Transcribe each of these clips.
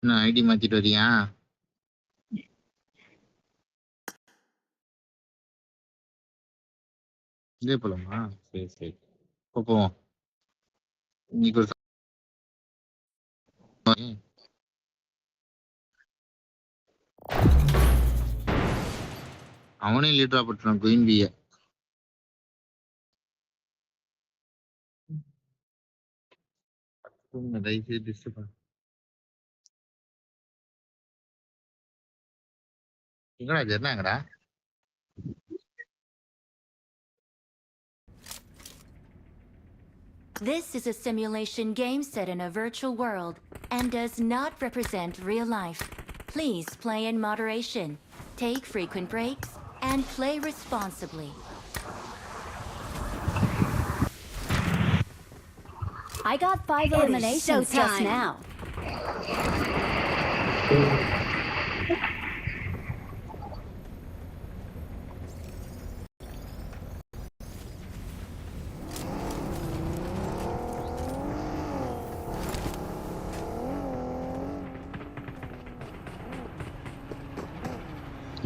என்ன ஐடி மாத்திட்டு வரியா? இதே போலாமா? சரி சரி போவோம். இன்னைக்கு ஒரு அவனே லீடரா போட்டுறான் குயின் பிய. தயவுசெய்து டிஸ்டர்ப் பண்ண. எங்கடா ஜெர்னாங்கடா? This is a simulation game set in a virtual world and does not represent real life. Please play in moderation, take frequent breaks, and play responsibly. I got 5 eliminations just now.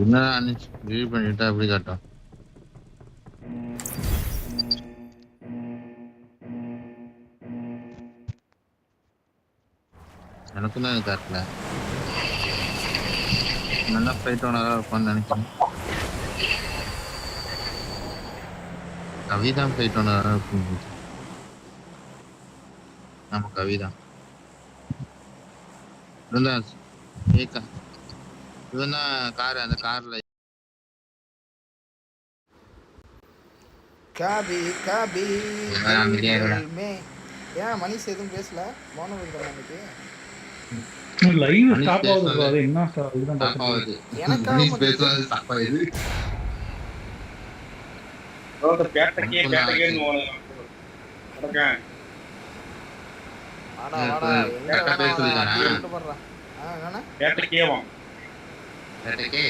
என்ன அன்னைக்கு delete பண்ணிட்டா எப்படி காட்டும்? எனக்கும் தான் காட்டல. நல்லா fight ஓனரா இருப்பான்னு நினைக்கிறேன். கவிதான் ஃபைட் ஓனரா இருக்கும். ஆமா கவிதான். இவன் தான் கார், அந்த கார்ல காபி காபி ஏன் மணிஷ் எதுவும் பேசல? மௌனம் இருக்கிறான் அன்னைக்கு. லைவ் ஸ்டாப் ஆகுது bro. அது என்ன இதுதான் பாக்குறது. எனக்கு பேசுறது ஸ்டாப் ஆகுது. பேட்டக்கே பேட்டக்கேன்னு ஓடுங்க. வாடா வாடா எங்க பேசுறீங்க? போடுறா. என்னன்னா? பேட்டக்கேவா? பேட்டக்கே.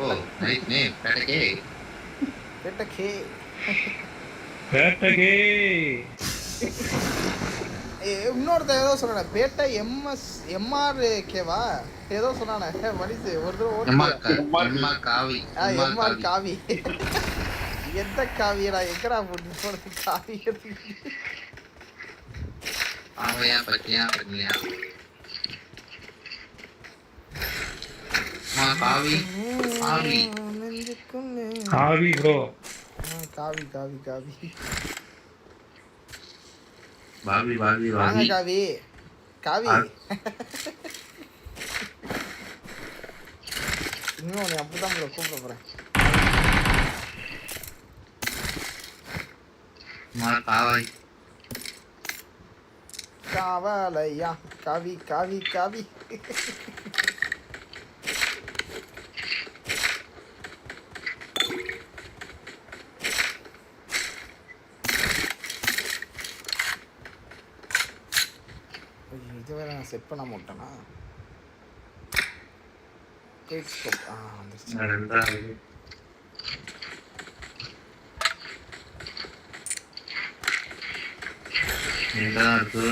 ஓ நைஸ் நேம் பேட்டக்கே. பேட்டக்கே. பேட்டக்கே. இன்னொருத்த ஏதோ சொன்னானே பேட்டை எம்ஆர் கேவா ஏதோ சொன்னானே மணிஷ் ஒரு தடவை எம்ஆர் காவி. எம்ஆர் காவி. எந்த காவியடா? எங்கடா போட்டு போறது காவி? ஆவையா பத்தியா பண்ணியா? காவி காவி காவி ப்ரோ. காவி காவி காவி பாவி பாவி வாங்க காவி காவி. இன்னும் நீ அப்படிதான் ப்ரோ கூப்பிட போறேன். காவை காவலையா காவி காவி காவி. இது வேற நான் செட் பண்ண மாட்டேனா? ரெண்டாவது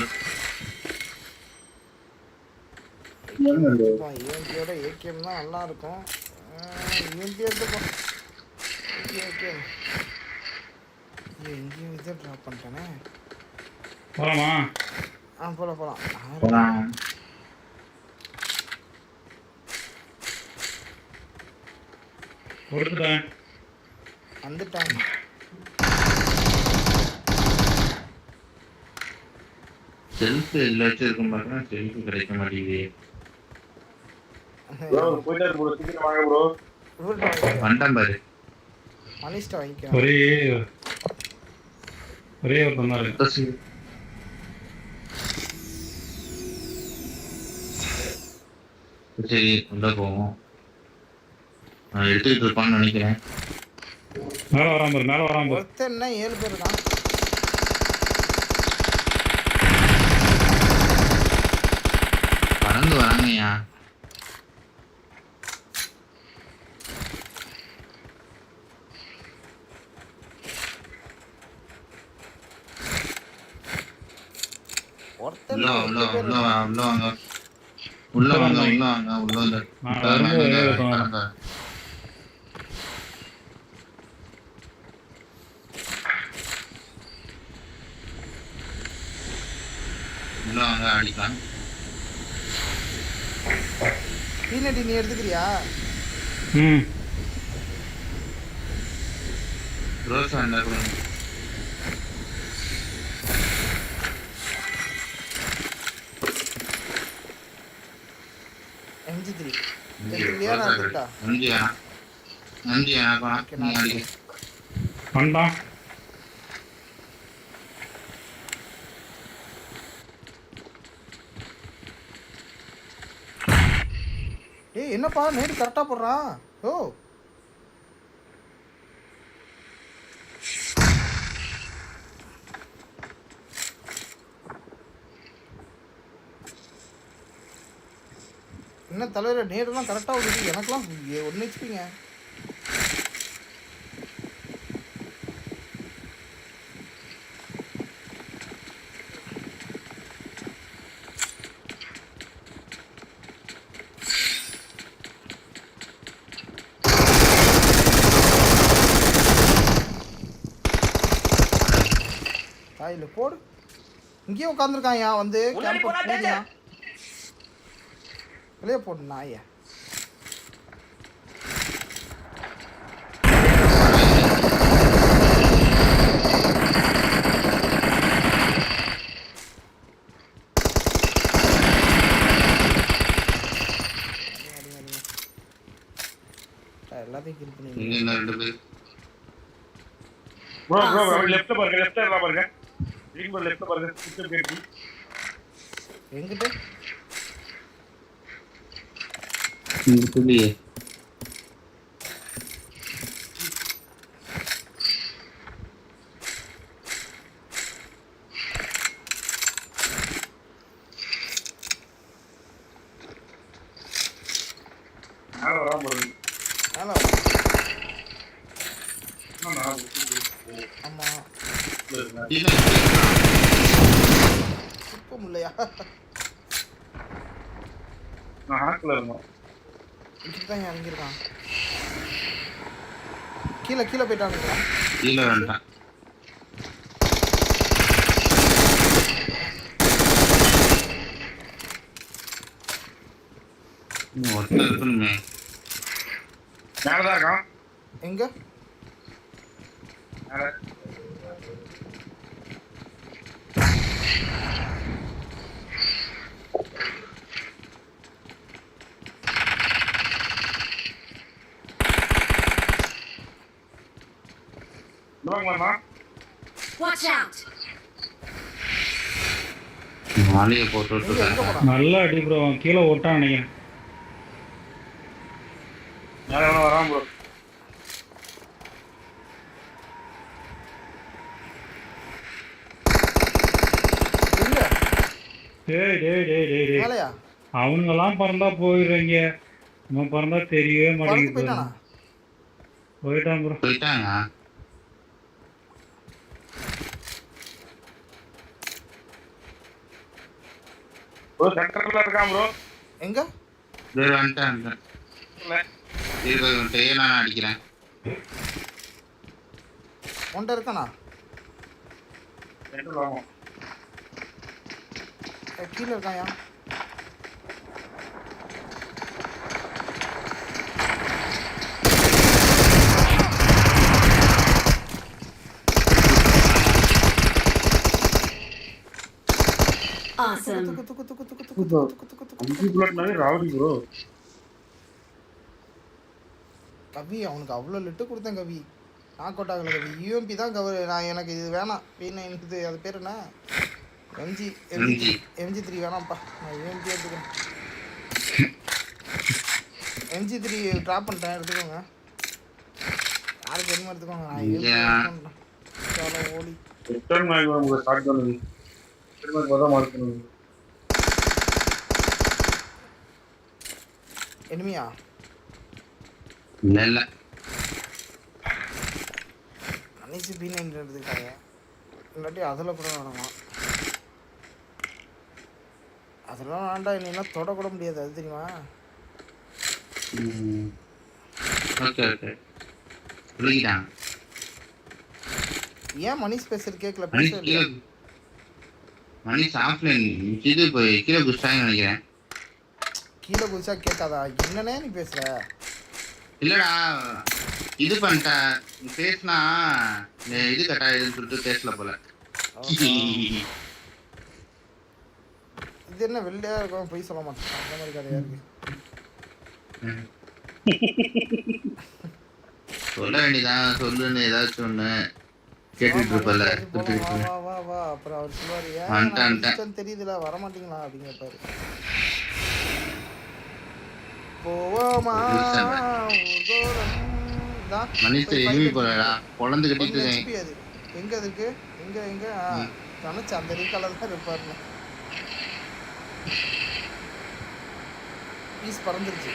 யூஎம்பியோட ஏகேஎம் தான் நல்லா இருக்கும். யூஎம்பி எடுத்துப்போம். ஏகேஎம் எங்கேயும் இதை ட்ராப் பண்ணிட்டேனே. போலாமா? போலாம். கொடுத்துட்டேன். வந்துட்டாங்க. செல்ஃப் எல்லா வச்சிருக்கும் பாருங்க. செல்ஃப் கிடைக்க மாட்டேங்குது. வண்டம் பாரு. மணிஷ்ட வாங்கிக்க. ஒரே ஒரு பண்ணாரு. சரி உள்ள போவோம். நான் எடுத்துக்கிட்டு இருப்பான்னு நினைக்கிறேன். மேல வராம ஒருத்தன்னா 7 பேர் தான். பறந்து வராங்கய்யா. ஒருத்தன் உள்ள வாங்க. உள்ள வாங்க உள்ள வந்து நான் வரும்போது வெளியே வைப்பாங்க. உள்ள வாங்க அடிக்கலாம். பீனட்டி நீ எடுத்துக்கிறியா? ம் ரோஸ் அந்த MG3 எடுத்துக்கிறியா? நான் எடுத்துட்டா நன்றி எனக்கு நீ அடிக்க. வந்தான். ஏய் என்னப்பா நேடு கரெக்டா போடுறான். ஓ என்ன தலைவர் நேடுலாம் கரெக்டா விடுது. எனக்குலாம் 1 ஹெச்பிங்க. தாயில போடு. இங்கேயே உட்காந்துருக்கான். ஏன் வந்து கேம்ப் வெளியே போடு நாயா. எல்லாத்தையும் கில் பண்ணி ப்ரோ லெஃப்ட்ல பாருங்க. லெஃப்ட்ல பாருங்க. சிஸ்டம் கேட்டி. எங்கிட்ட புள்ளியே ஆமா இப்போ இல்லையா? நான் ஹாக்ல இருந்தேன். இதுதான் இறங்கியிருக்கான். கீழே போயிட்டானுங்களா? கீழே வேண்டாம். ஒருத்தர் இருக்கணுமே. மேலதான் இருக்கான். எங்க? Watch out! மாலையை போட்டு விட்டு நல்லா அடி ப்ரோ. கீழே ஓட்டான் நினைக்கிறேன். வரான் ப்ரோ. டேய் அவனுங்கெல்லாம் பறந்தா போயிடுறீங்க. நம்ம பறந்தா தெரியவே மாட்டேங்குது. போயிட்டான் ப்ரோ. போயிட்டாங்க. ப்ரோ சென்டர்ல இருக்கான் ப்ரோ. எங்க? வந்துட்டேன். நான் அடிக்கிறேன். ஒன்றை இருக்கானா? கீழே இருக்காயா? Awesome. கவி அவனுக்கு அவ்வளோ லிட்டு கொடுத்தேன் கவி. நாக் அவுட் ஆகலை கவி. யூஎம்பி தான் கவர். நான் எனக்கு இது வேணாம். இது அது பேர் என்ன? MG3 வேணாம்ப்பா. நான் யூஎம்பி எடுத்துக்கிறேன். MG3 ட்ராப் பண்ணிட்டேன். எடுத்துக்கோங்க. யாருக்கு என்ன எடுத்துக்கோங்க. நான் யூஎம்பி ஓடி எனிமியா? இல்ல அன்னைக்கு B9 எடுத்துக்கிட்டாங்க. இல்லாட்டி அதில் கூட வேணாமா? அதெல்லாம் வேண்டாம், இன்னும் தொட கூட முடியாது, அது தெரியுமா? ஓகே ஓகே புரியுதான். ஏன் மணிஷ் பேசுறது கேட்கல? மணிஷ் பேசவே கீழே இல்லையா? மணிஷ் ஆஃப்லைன் இது போய் கீழே குடிச்சிட்டாங்கன்னு நினைக்கிறேன். கீழே குதிச்சா கேட்காதா? என்னன்னே நீ பேசுற? இல்லடா இது பண்ணிட்ட பேசினா இது கட்டா இதுன்னு சொல்லிட்டு பேசல போல. இது என்ன வெள்ளையா இருக்கும், போய் சொல்ல மாட்டேன், அந்த மாதிரி கதையா இருக்கு. சொல்ல வேண்டியதான், சொல்லுன்னு ஏதாச்சும் ஒண்ணு கேட்டுட்டு இருப்பல. வா வா வா வா. அப்புறம் அவர் சொல்லுவாரு, ஏன் தெரியுதுல வர மாட்டீங்களா அப்படின்னு கேட்பாரு. போவோமா மனுஷ எலும்பி போறடா பொழந்து கட்டிட்டு இருக்கேன். அது எங்க இருக்கு? எங்க நினைச்சு அந்த ரீக்கால தான் இருப்பாருன்னு. பீஸ் பறந்துருச்சு.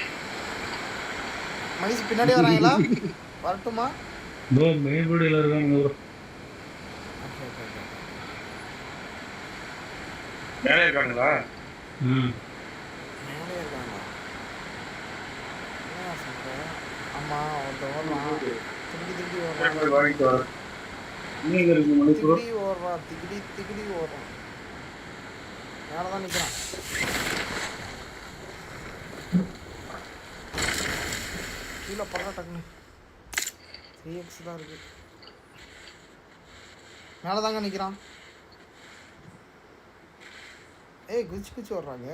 மனுஷ் பின்னாடி வராங்களா? வரட்டுமா? மெயின் ரோடில் இருக்காங்க. மேலே இருக்காங்களா? மேலே இருக்காங்களா? என்ன சொல்ற? ஆமா, ஒருத்தன் ஓடுறான், திருப்பி ஓடுறான், வாங்கிட்டு வர நீங்க இருக்கு மணிப்பூர் திகிடி ஓடுறான், திகிடி ஓடுறான். மேலதான் நிக்கிறான். கீழே படுறா டக்குன்னு. 3x தான் இருக்கு. மேலதாங்க நிக்கிறான். ஏய் குச்சி வர்றாங்க.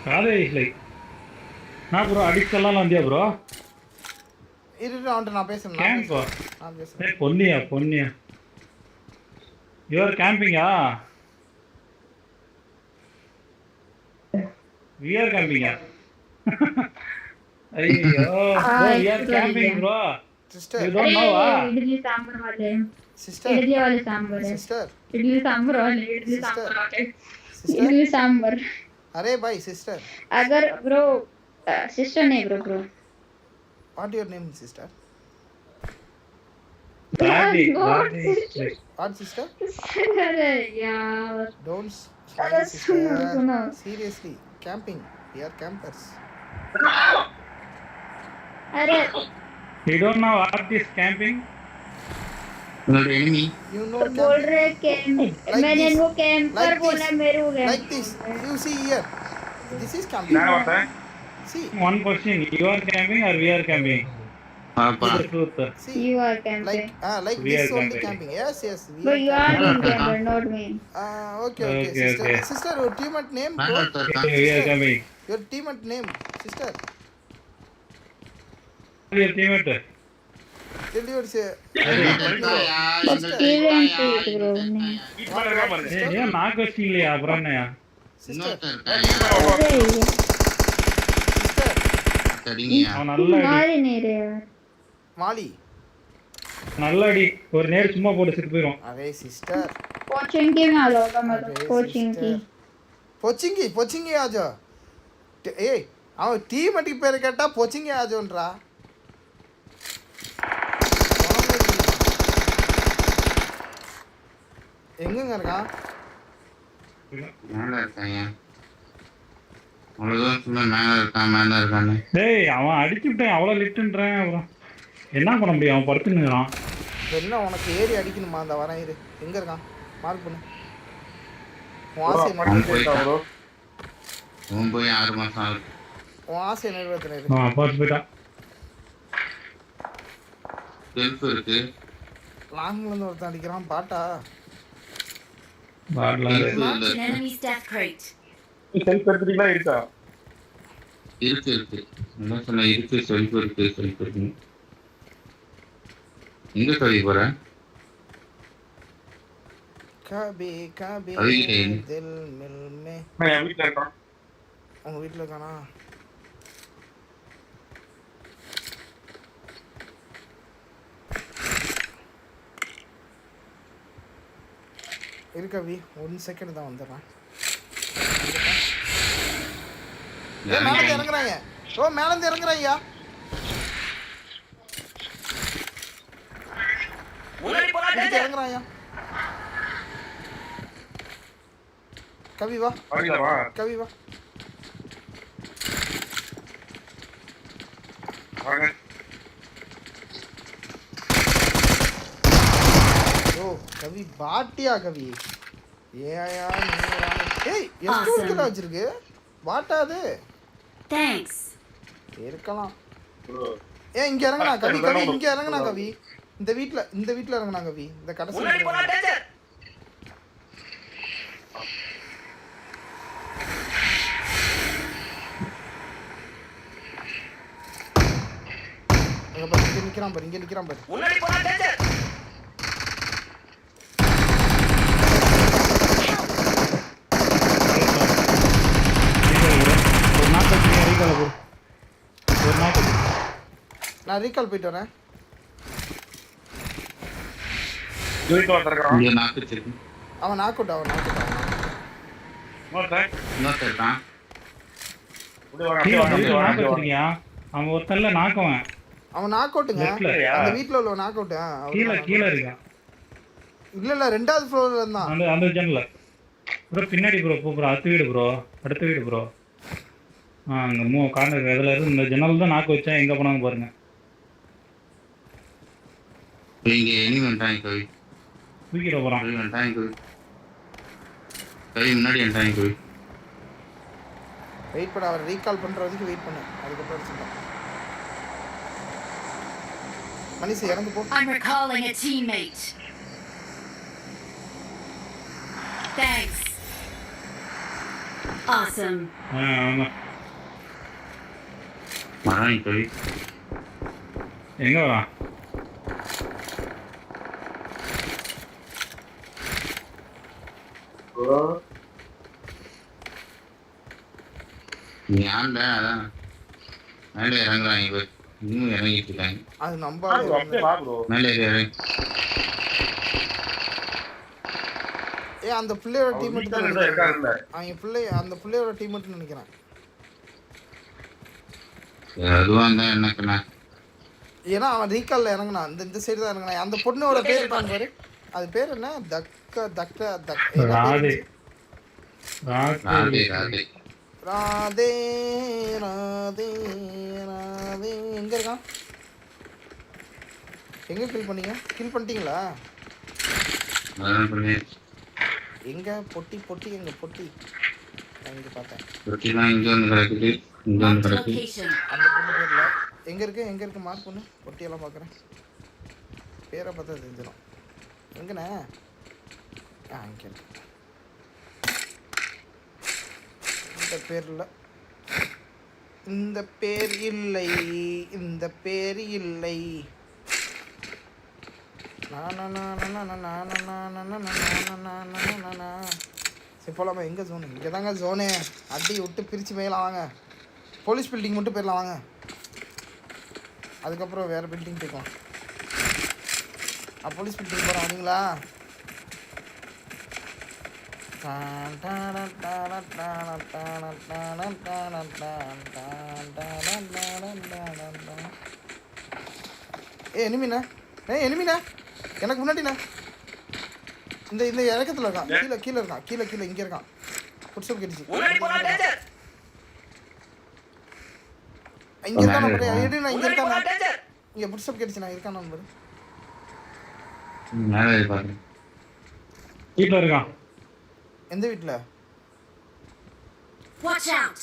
காலே இல்லை. நான் ப்ரோ அடிக்கலாம் வந்தியா ப்ரோ? நான் பேசுறேன். நான் பேசுறேன். பொன்னியா யூஆர் கேம்பிங்கா? We are camping. ஐயோ we are camping bro. Sister, you don't know idli sambar वाले. sister, इडली वाले सांभर है. sister, इडली सांभर वाले. इडली सांभर वाले. इडली सांभर. अरे भाई sister, अगर ब्रो सिस्टर नहीं bro. what your name sister? Daddy. What sister? अरे यार. Don't अरे सुनो. Seriously, camping. We are campers. अरे you don't know what is camping? enemy You know बोल camping? रहे कैंप. मैंने इनको कैंपर बोला, मेरे को Like this. You see here. This is camping. நான் வரேன். See. One question, you are camping or we are camping? பாப்பா The truth. See. You are camping. Like We this are only camping. camping. Yes. But you are in camper, not me. Okay, Okay, sister. okay. Sister, your teammate name? மேல Bro? ஒருத்தர் இருக்கான். We are camping. Your teammate name, sister. Your teammate. Tell your say. இருக்காயா? எங்கள்ட்ட Even இருக்காயா? to bro. இப்ப இருக்கா பாருங்க. ஏன் நாக்கு வச்சிங்களா அப்புறம் என்னையா? Sister. இன்னொருத்தர் இருக்காயா? अरे Sister. சரிங்கயா. அவன் நல்ல அடி, मार ही नहीं रहे यार. Mali. நல்ல அடி. ஒரு நேரம் சும்மா போட்டு செத்து போயிடும். अरे sister. कोचिंग की में आ जाओ अरे मतलब कोचिंग की. पोचिंगी आ जाओ. ஏய் அவன் டீமேட்டுக்கு பேர் கேட்டா போச்சிங்கே ஆஜோன்றா. எங்கங்க இருக்கான்? மேல இருக்காயா? அவ்வளவுதான் சொன்ன மேல இருக்கான்னு. டேய் அவன் அடிச்சுட்டேன், அவ்வளவு லிட்டுன்றேன். அப்புறம் என்ன பண்ண முடியும்? அவன் படுத்துனுறான். என்ன உனக்கு ஏறி அடிக்கணுமா? அந்த வரேன் இரு. எங்க இருக்கான்? மார்க் பண்ணு. உன் ஆசை ப்ரோ அவன் போய் 6 மாசம் ஆகுது. உன் ஆசை நிறைவேற்றினது. பார்த்து போயிட்டான். செல்ஃப் இருக்கு. லாங்ல இருந்து ஒருத்தன் அடிக்கிறான். பாட்டா பாடலாம். Marked an enemy's death crate. Self எடுத்துட்டீங்களா? இருக்கா? இருக்கு. என்ன சொன்ன? இருக்கு, செல்ஃப் இருக்கு. எங்க சொல்லி போற? கபி கபி அதுகிட்ட தில் மில் மே. நான் என் வீட்டுல இருக்கேன். உங்க வீட்டுல இருக்கானா? இருக்கவி 1 செகண்ட் தான் வந்துடுறேன். மேல இருந்து இறங்குறாங்க. ஓ மேல இருந்து இறங்குறாங்கயா. இறங்குறாங்கயா. கவி வா. கவி வா. ஓ கவி பாட்டியா கவி. ஏயா ஏய் எஸ்கூ கிட்ட வச்சிருக்கு. பாட்டாது. தேங்க்ஸ். இருக்கலாம். ஏ இங்க இறங்குனா கவி கவி இங்க இறங்குனா கவி. இந்த வீட்ல இறங்குனா கவி. இந்த கடைசி இங்க நிக்கிறான் பாரு. இங்க நிக்கிறான் பாரு. ஒரு நாக்கு நான் ரீகால் போயிட்டு வரேன். அவன் நாக் அவுட் அவன் ஒருத்தல்ல நாக்குவன். அவன் நாக் அவுட்டுங்க. அந்த வீட்ல உள்ள நாக் அவுட். கீழ இருக்கான். இல்ல ரெண்டாவது ஃப்ளோர்ல இருந்தான். அந்த ஜன்னல்ல ப்ரோ பின்னாடி ப்ரோ ப்ரோ அடுத்த வீடு ப்ரோ. அடுத்த வீடு ப்ரோ. அங்க கார்னர் இதுல இருந்து இந்த ஜன்னல் தான் நாக்கு வச்சா எங்க போனாங்க பாருங்க. இங்க எனிமி வந்துட்டாங்க கவி. தூக்கிட போறான். கவி வந்துட்டாங்க கவி. கவி முன்னாடி வந்துட்டாங்க கவி. வெயிட் பண்ண. அவர் ரீகால் பண்ற வரைக்கும் வெயிட் பண்ணு. அதுக்கப்புறம் சொல்றேன். மனிஷ் இறந்து போ. I'm recalling a teammate. Thanks. Awesome. ஆமா. மறானி கவி. எங்க வா? நீ ஆண்ட அதான் மேலே இறங்குறாங்க. இன்னும் இறங்கிட்டு இருக்காங்க. அது நம்ப மேலே இறங்கி அந்த பிள்ளையோட டீம்மேட் தான் இருக்காங்க. அந்த பிள்ளையோட டீம்மேட்னு நினைக்கிறேன். அதுவா இருந்தா என்னக்குண்ணா? ஏன்னா அவன் ரீகால்ல இறங்குனான். இந்த சைடு தான் இறங்குனான். அந்த பொண்ணோட பேர் இருக்காங்க பாரு. அது பேர் என்ன? ராதே. ராதே ராதே ராதே ராதே ராதே. எங்க இருக்கான்? எங்க கில் பண்ணிட்டீங்களா? எங்க பொட்டி எங்க பொட்டி? இங்க பார்த்தேன். பொட்டிலாம் இங்க வந்து கிடக்குது. இங்க வந்து கிடக்குது. அந்த பொண்ணு பேர்ல எங்க இருக்கு மார்க் பண்ணு. பொட்டியெல்லாம் பார்க்குறேன். பேரை பார்த்தா தெரிஞ்சிடும். எங்கண்ணே? இங்கே இருக்கு. இந்த பேர் இல்லை. இந்த பேர் இல்லை. சரி போலாமா? எங்கே ஜோனு? இங்கே தாங்க ஜோனு. அடி விட்டு பிரித்து மேலாம் வாங்க. போலீஸ் பில்டிங் மட்டும் போயிடலாம் வாங்க. அதுக்கப்புறம் வேறு பில்டிங் போய்க்கலாம். போலீஸ் பில்டிங் போகிறோம் வரீங்களா? எனிமிண்ணா எனக்கு முன்னாடிண்ணா. இந்த இறக்கத்தில் இருக்கான். கீழே இருக்கான். கீழே இங்கே இருக்கான். புட்ஸ்டெப் கேட்டுச்சு. இங்கே இருக்கான். இங்கே இருக்கான். இங்கே புட்ஸ்டெப் கேட்டுச்சு. நான் இருக்கான் நம்பர். மேலே பாருங்க. வீட்டில் இருக்கான். எந்த வீட்டில்? Watch out.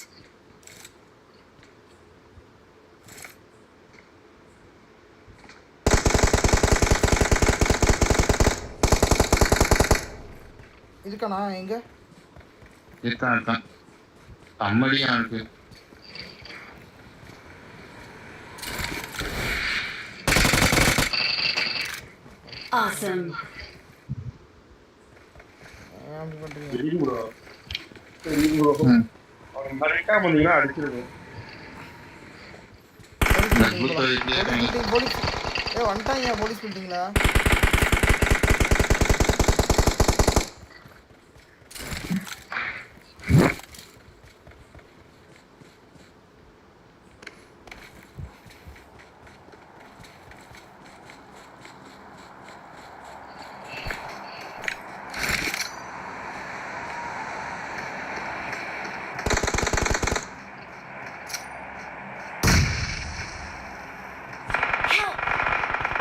இருக்கானா? எங்க இருக்கான். கம்மடியா இருக்கு. Awesome. அடிச்சிருக்கேன். வந்துட்டாங்க போலீஸ் பில்டிங்களா?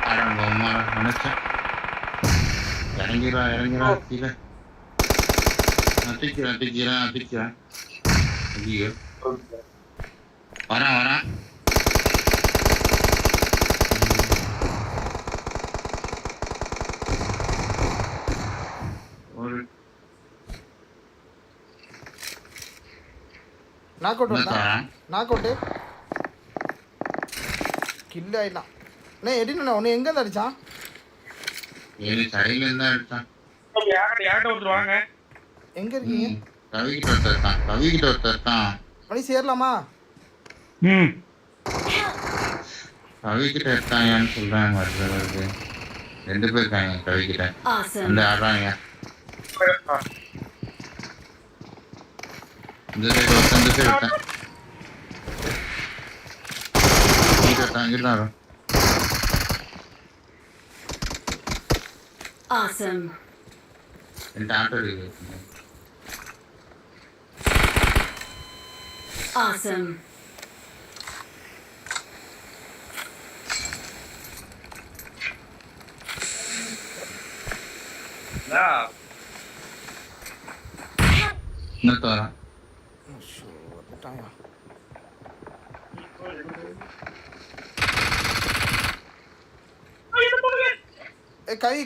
அடங்க அம்மா நினைச்சேன். இறங்கிடா கீழே. அத்திக்கிறேன். ஐயோ வரேன். ஒரு நாக் அவுட் என்ன தரேன்? நாக் அவுட்டு கில் ஆயிடலாம். அண்ணே எடினா உன்னை எங்கேருந்து அடிச்சான்? ஏழு சைடுல இருந்தா எடுத்தான். யார்கிட்ட ஒருத்தர் வாங்க. எங்க இருக்கீங்க? கவிக்கிட்ட ஒருத்தர் இருக்கான். மணி சேரலாமா? ம் கவிக்கிட்ட இருக்காங்கன்னு சொல்றாங்க. வருது 2 பேர் இருக்காங்க கவிக்கிட்ட. Awesome. அந்த ஆடுறாங்க. இந்த சைடு ஒருத்தன் இங்கிட்டான். Awesome. என்கிட்ட ஆட்டோ இருக்கு. Awesome. இன்னொருத்த வரான். ஐயோ, வந்துட்டாயா? கவி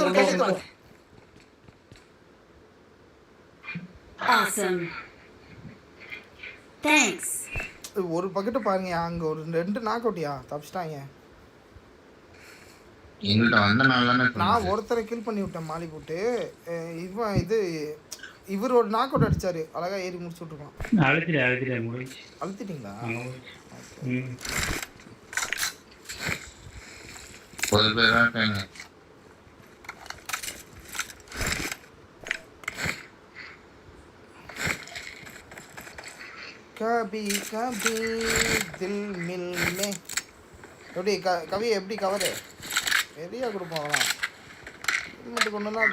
தொலை. Awesome. Thanks. ஒரு பக்கெட்டு பாருங்க, அங்க ஒரு 2 நாக் அவுட்டியா தப்பிச்சிட்டாங்க. எங்கள்கிட்ட வந்தனால தானே நான் ஒருத்தரை கில் பண்ணி விட்டேன் மாலி போட்டு. இவர் ஒரு நாக் அவுட் அடிச்சாரு, அழகா ஏறி முடிச்சு விட்டுருக்கான். அழுத்திட்டேன் முடிச்சு. அழுத்திட்டீங்களா? ம் 10 பேர் தான் இருக்காங்க. கபி தில் மில்மே. எப்படி கவி எப்படி கவரு பெரியா கொடுப்போம் அவன் மட்டும் கொண்டு வந்தா.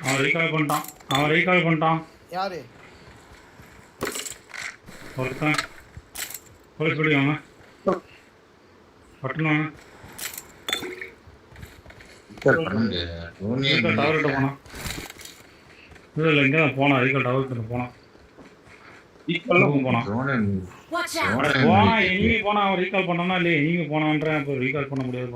அவன் ரீகால் பண்ணிட்டான். யாரு? ஒருத்தன் போலீஸ் படி வாங்க பட்டணும் வாங்க. ரீகால் டவர்கிட்ட போனான். இல்லை இங்கே தான் போனான். ரீகால் டவர்கிட்ட போனான். Watch out. போனா எனிமி போனா அவன் ரீகால் பண்ணனா இல்லையே. எனிமி போனான்றேன். இப்போ ரீகால் பண்ண முடியாது.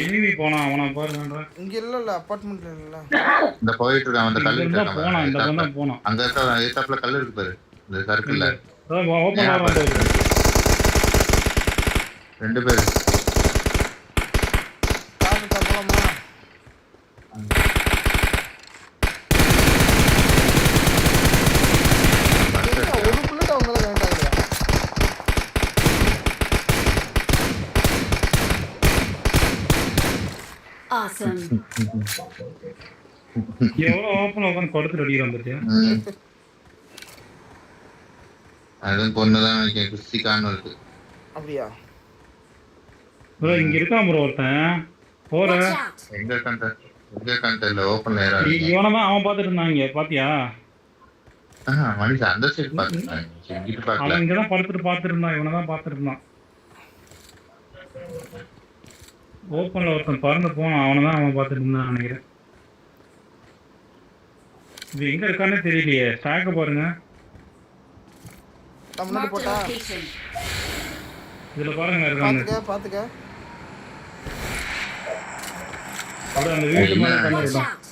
எனிமி போனா அவனை பாருங்கன்றேன். இங்க இல்ல அபார்ட்மெண்ட்ல இல்ல. இந்த போயிட்டு இருக்கான். அந்த கல்லு இந்த பக்கம் போனா அங்க இருக்க ஏத்தாப்ல கல்லு இருக்கு பாரு. இந்த சர்க்கிள்ல ஓபன் ஆறான். 2 பேர். கார் தப்பலாமா? ஒரு புல்லட் அவங்க மேல கனெக்ட் ஆகுது. Awesome. எவ்வளோ ஓப்பன் உட்காந்து கொடுத்துட்டு அடிக்கிறான் பார்த்தியா? அதுவும் பொண்ணுதான் நினைக்கிறேன். கிறிஸ்டிகான்னு இருக்கு. அப்படியா? இங்க இருக்கான் ப்ரோ ஒருத்தன். போற Watch out. எங்க கண்டல ஓப்பன்ல ஏறாரு. இவனதான் அவன் பார்த்துட்டு இருந்தாங்க பாத்தியா? மனுஷன் அந்த சைடு பாத்துட்டாங்க. இங்கிட்டு பார்க்கல. அவன் இங்கதான் பார்த்துட்டு இருந்தான். இவனதான் பார்த்துட்டு இருந்தான். ஓப்பன்ல ஒருத்தன் பறந்து போனான். அவன் பார்த்துட்டு இருந்தான் நினைக்கிறேன். இது எங்க இருக்கானே தெரியலையே. ஸ்டாக்க பாருங்க. நம்ம முன்னாடி Marked a போட்டா location. இதுல பாருங்க இருக்காங்க. பாத்துக்க. அப்படியே அந்த வீட்டு மேல கண்ணு Watch இருக்கான். out.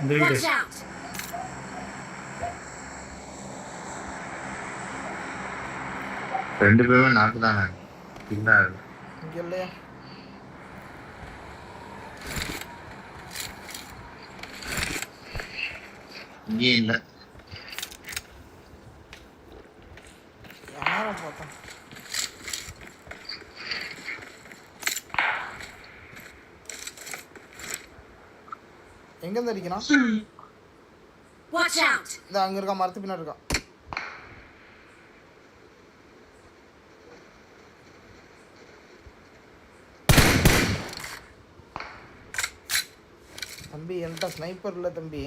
இந்த வீடு. Watch out. ரெண்டு பேருமே நாக்கு தானே. இல்ல இங்க இல்லையா? இங்கே இல்ல. யாரை பார்த்தா? எங்க இருந்து அடிக்கிறான்? Watch out. இந்த அங்க இருக்கான், மரத்து பின்னாடி இருக்கான். தம்பி என்கிட்ட ஸ்னைப்பர் இல்ல தம்பி.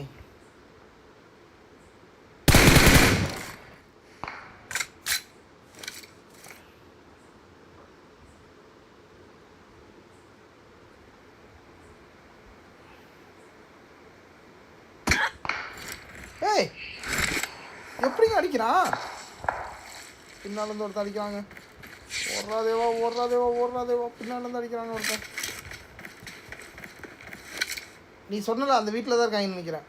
அடிக்கிறான்? பின்னால இருந்து ஒருத்தர் அடிக்கிறாங்க. ஓடுறா தேவா, ஓடுறா தேவா, ஓடுறா தேவா. பின்னால இருந்து அடிக்கிறாங்க ஒருத்தர். நீ சொன்னல அந்த வீட்டில் தான் இருக்காங்கன்னு நினைக்கிறேன்.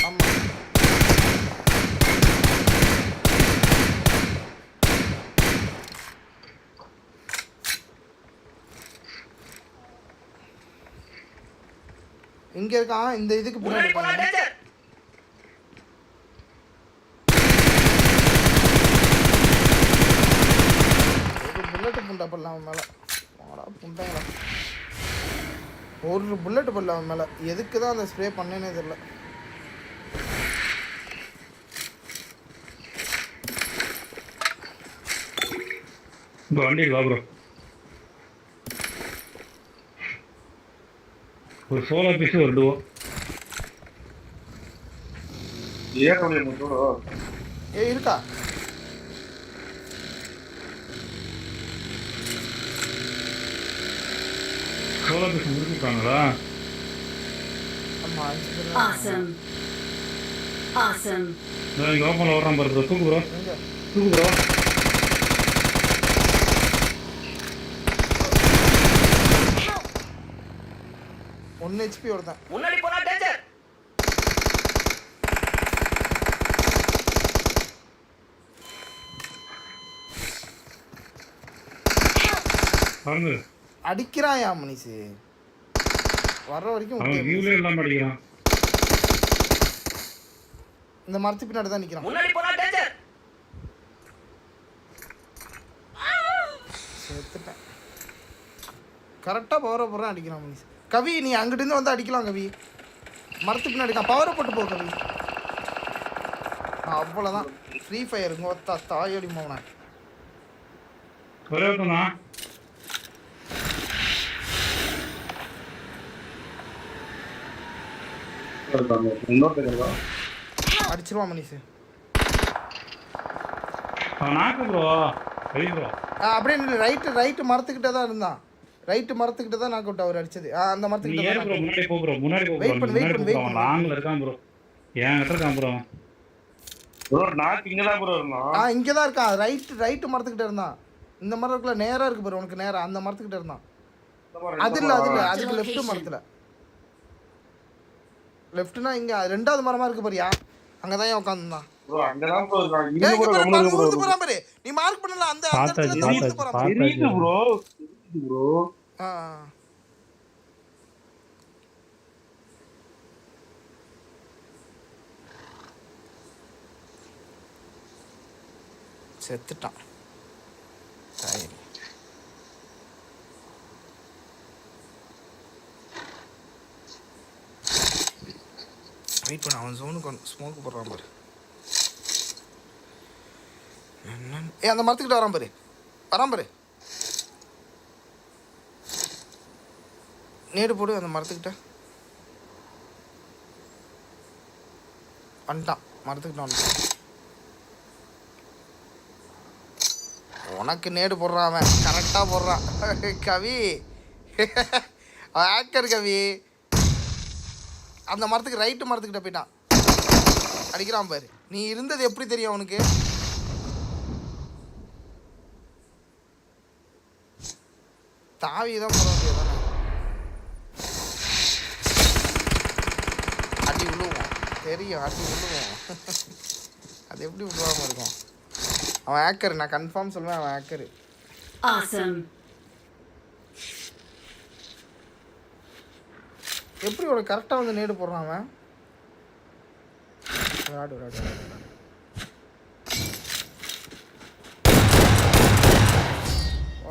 ஆமா. இங்க இருக்கான் இந்த இதுக்கு பின்னாடி இருக்காங்க. புல்லட் புண்டா பல்ல அவன் மேல. வாடா புண்டாங்களா. ஒரு புல்லட் பல்ல அவன் மேல. எதுக்கு தான் அந்த ஸ்ப்ரே பண்ணேனே தெரியல. இந்த வண்டி வா ப்ரோ. ஒரு சோலோ பீஸ் ஒரு டுவோ. ஏய் இருக்கா? சோலோ பீஸ் முடிச்சுட்டாங்களா? ஆமா 5 பேர். Awesome. Awesome. நான் இங்க ஓப்பன்ல ஓடுறான் பாரு ப்ரோ. தூக்கு ப்ரோ. எங்க? தூக்கு ப்ரோ. 1 HP ஒருத்தன். முன்னாடி போனா டேஞ்சர். வாங்க. அடிக்கிறான் யா மனிஷ். வர்ற வரைக்கும் அவன் வியூல இல்லாம அடிக்கிறான். இந்த மரத்து பின்னாடி தான் நிக்கிறான். முன்னாடி போனா டேஞ்சர். செத்துட்டேன். கரெக்டா பவரை போடுறான் அடிக்கிறான் மனிஷ். கவி நீ அங்கிட்டு இருந்து வந்து அடிக்கலாம் கவி. மரத்து பின்னாடி இருக்கான். பவரை போட்டு போ கவி. அவ்வளோதான். ஃப்ரீ ஃபயருங்க ஒத்தா தாயடி மோன. ஒரே ஒருத்தனா? அடிச்சிருவான் மனிஷ். அவன் நாக்கு ப்ரோ. சரி ப்ரோ. அப்படியே ரைட்டு மரத்துக்கிட்ட தான் இருந்தான். ரைட்டு மரத்துக்கிட்ட தான் நாக் அவுட் அவர் அடிச்சது. அந்த நீ மரத்துக்கிட்ட ஏறு ப்ரோ. முன்னாடி போ ப்ரோ. முன்னாடி போ ப்ரோ. வெயிட் பண்ணு. அவன் லாங்ல இருக்கான் ப்ரோ. ஏன் கிட்ட இருக்கான் ப்ரோ. இங்கே தான் இருக்கான். ரைட்டு மரத்துக்கிட்ட இருந்தான். இந்த மரம் இருக்குல்ல நேரா இருக்கு பாரு உனக்கு நேரா. அந்த மரத்துக்கிட்ட இருந்தான். அது இல்ல அதுக்கு லெஃப்ட் மரத்துல. லெஃப்ட்னா இங்க 2வது மரமா இருக்கு பாரியா. அங்கதான் ஏன் உட்கார்ந்தான். போறான் பாரு. நீ மார்க் பண்ணல அந்த இடத்துல தான் ஊர்ந்து போறான் பாரு. தெரியுது ப்ரோ. செத்துட்டான். சரி வெயிட் பண்ண. அவன் ஜோனுக்கு ஸ்மோக் போடுறான் பாரு. அந்த மரத்துக்கிட்ட வரான் பாரு. நேடு போடு அந்த மரத்துக்கிட்ட. வந்துட்டான். மரத்துக்கிட்ட வந்துட்டான். உனக்கு நேடு போடுறான் அவன். கரெக்டாக போடுறான் கவி. ஹேக்கர் கவி. அந்த மரத்துக்கு ரைட்டு மரத்துக்கிட்ட போயிட்டான். அடிக்கிறான் பாரு. நீ இருந்தது எப்படி தெரியும் அவனுக்கு? தாவி தான் போட வேண்டியதானே. அடி விழுவோம் தெரியும். அடி விழுவோம். அது எப்படி விழுவாமல் இருக்கும்? அவன் ஹேக்கர். நான் கன்ஃபார்ம் சொல்லுவேன் அவன் ஹேக்கர். Awesome. எப்படி ஒரு கரெக்டாக வந்து நேடு போடுறான் அவன்.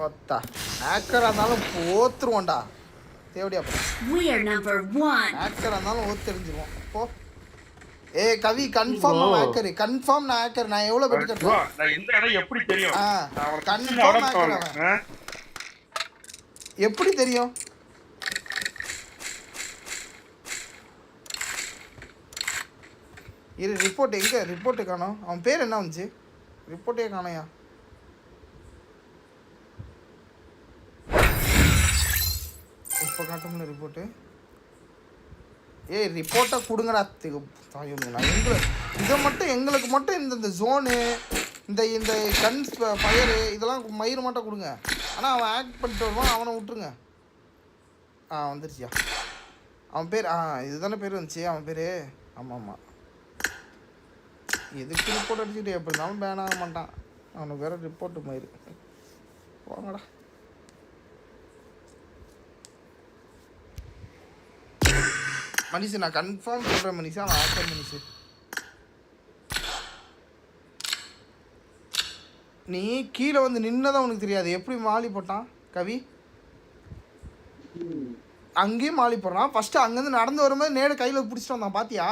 ஓத்தா ஹேக்கராக இருந்தாலும் ஓத்துருவோண்டா. தேவடியா போ. We are number 1. ஹேக்கராக இருந்தாலும் ஓத்தெரிஞ்சிருவோம். போ. கவி கன்ஃபார்ம் நான் ஹேக்கர். கன்ஃபார்ம் நான் ஹேக்கர். நான் எவ்வளோ பெட் கட்டுறேன். நான் இந்த இடம் எப்படி தெரியும்? கன்ஃபார்ம் ஹேக்கர் அவன். எப்படி தெரியும்? இரு ரிப்போர்ட் எங்கே? ரிப்போர்ட்டு காணோம். அவன் பேர் என்ன வந்துச்சு? ரிப்போர்ட்டே காணையா? இப்போ காட்டும்ல ரிப்போர்ட்டு. ஏய் ரிப்போர்ட்டை கொடுங்கடா நான் இதை மட்டும் எங்களுக்கு மட்டும் இந்த ஜோனு இந்த இந்த கன்ஸ் ஃபயரு இதெல்லாம் மயிறு மட்டும் கொடுங்க. ஆனால் அவன் ஆக்ட் பண்ணிட்டு வருவான், அவனை விட்டுருங்க. வந்துருச்சியா அவன் பேர்? இதுதானே பேர் வந்துச்சு அவன் பேர். ஆமாம் ஆமாம். எதுக்கு ரிப்போர்ட் அடிச்சுட்டு எப்படி இருந்தாலும் பேன் ஆக மாட்டான். அவனுக்கு வேறு ரிப்போர்ட்டு மயிறு. போங்கடா. மனுஷன் நான் கன்ஃபார்ம் சொல்கிறேன் மனுஷன், அவன் ஆக்டர் மனுஷன். நீ கீழே வந்து நின்னதான் உனக்கு தெரியாது எப்படி மாலி போட்டான் கவி. அங்கேயும் மாலி போடுறான். ஃபர்ஸ்ட் அங்கேருந்து நடந்து வரும்போது நேர கையில் பிடிச்சிட்டு வந்தான் பாத்தியா?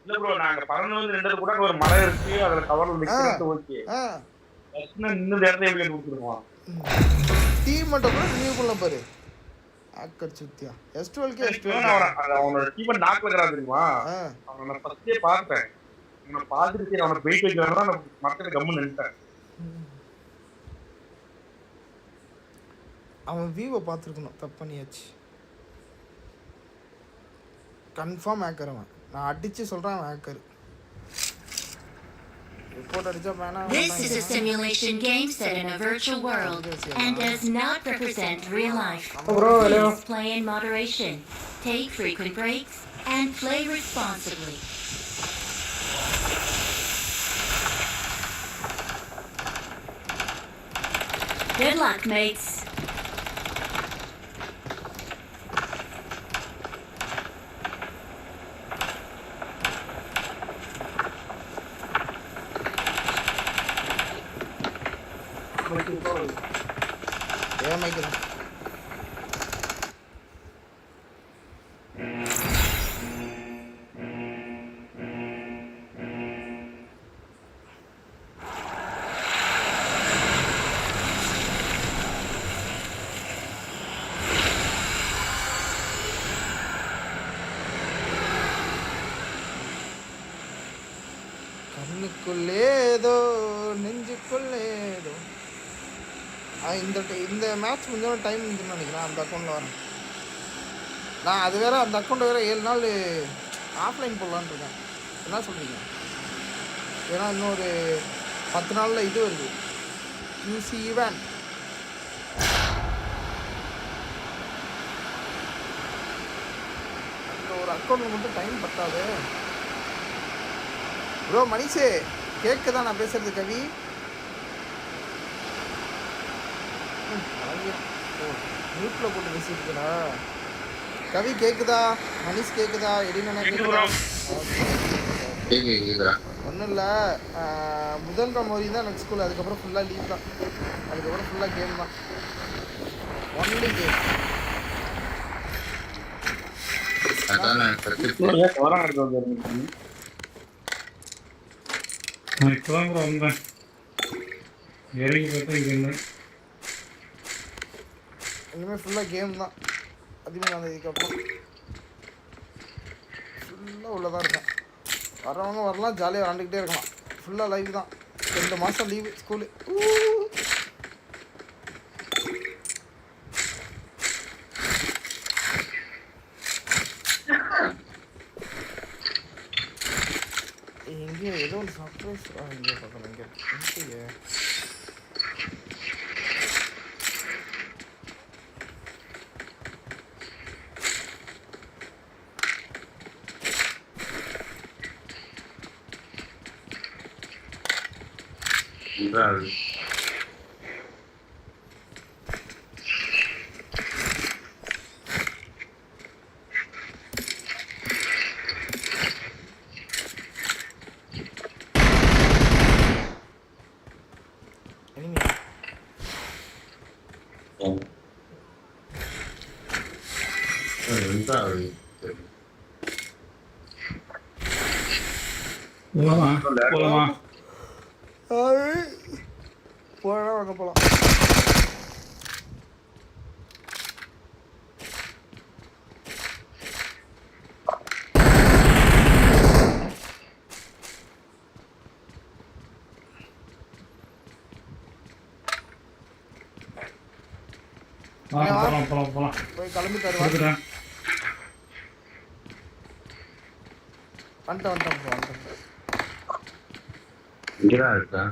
இல்ல ப்ரோ, நாங்க பறந்து வந்து நின்றது கூட ஒரு மலை இருக்கு, அதுல கவர்ல நிக்கிறது. ஓகே, நின்று இடத்துல எப்படி கொடுத்துருவான். டீம் மட்டும் கூட ரிவ்யூ பண்ணல பாரு. ஆக்கர் சுத்தியா S12 அவனோட டீம் நாக்ல இருக்கா தெரியுமா? அவனை ஃபர்ஸ்டே பார்த்தேன். அவனை பார்த்துட்டு அவனை வெயிட் வைக்கிறான், நான் மரத்துல கம்மு நின்னுட்டேன். அவன் வியூவை பார்த்துருக்கணும், தப்பு பண்ணியாச்சு. கன்ஃபார்ம் ஹேக்கர் அவன். நான் அடிச்சு சொல்றேன் அவன் ஹேக்கர். ரிப்போர்ட் அடிச்சா வேணா. This is a simulation game set in a virtual world and does not represent real life. Please play in moderation, take frequent breaks, and play responsibly. Good luck, mates. கண்ணுக்குள்ளேதோ நெஞ்சுக்குள்ளேதோ. இந்த match முடிஞ்ச time இருந்துன்னு நினைக்கிறேன். அந்த அக்கௌண்ட்டில் வரேன் நான். அது வேறு அந்த அக்கௌண்ட்டை வேறு 7 நாள் ஆஃப்லைன் போடலான்னு இருக்கேன். என்ன சொல்கிறீங்க? ஏன்னா இன்னொரு 10 நாளில் இது வருது, UC ஈவெண்ட். அந்த ஒரு அக்கௌண்ட்டில் மட்டும் டைம் பத்தாது ப்ரோ. மணிஷே கேட்குதா நான் பேசுறது? கவி மியூட்டில் போட்டு பேசிட்டு இருக்கா. கவி கேட்குதா? மணிஷ் கேட்குதா? எடினா கேட்குதா? ஒன்றும் இல்லை, புதன்கிழமை வரையும் தான் எனக்கு ஸ்கூல். அதுக்கப்புறம் ஃபுல்லாக லீவ் தான். அதுக்கப்புறம் ஃபுல்லாக கேம் தான், ஒன்லி கேம். இப்போதான் கூட வந்தேன், இறங்கி பார்த்தா இங்கே இருந்தேன். இனிமேல் ஃபுல்லாக கேம் தான். 13ஆம் அப்புறம் ஃபுல்லாக உள்ளே தான் இருக்கேன். வரவங்க வரலாம், ஜாலியாக விளாண்டுக்கிட்டே இருக்கலாம். ஃபுல்லாக லைவ் தான். 2 மாதம் லீவு ஸ்கூலு. எங்கே ஏதோ ஒரு சர்ப்ரைஸ். இங்கே பார்க்கணும். இங்கே போலாமா? போகலாம், வாங்க போகலாம். போலாம். போய் கிளம்பி தருவாங்க. வந்துட்டேன் ப்ரோ வந்துட்டேன். இங்கதான் இருக்கா?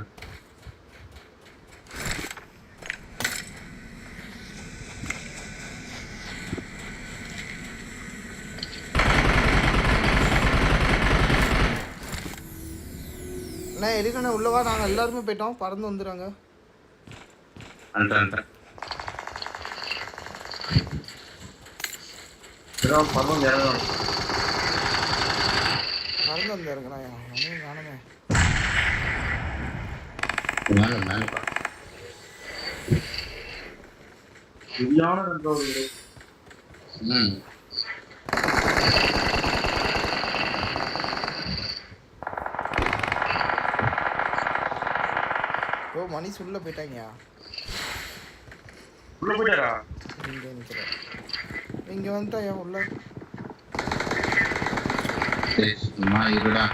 அண்ணா எரிக்கண்ணே உள்ளவா, நாங்கள் எல்லாருமே போயிட்டோம், பறந்து வந்துடுறாங்க. வந்துட்டேன். பறந்து வந்துருங்கண்ணா, ஒன்றும் காணுமே. மேல பா. சரியான கண்ட்ரோல். ப்ரோ மணிஷ் உள்ள போயிட்டாங்க. உள்ள போயிட்டாரா? இங்கே நிற்கிறேன். இங்கே வந்துட்டாயா உள்ள? சரி சும்மா இருடா.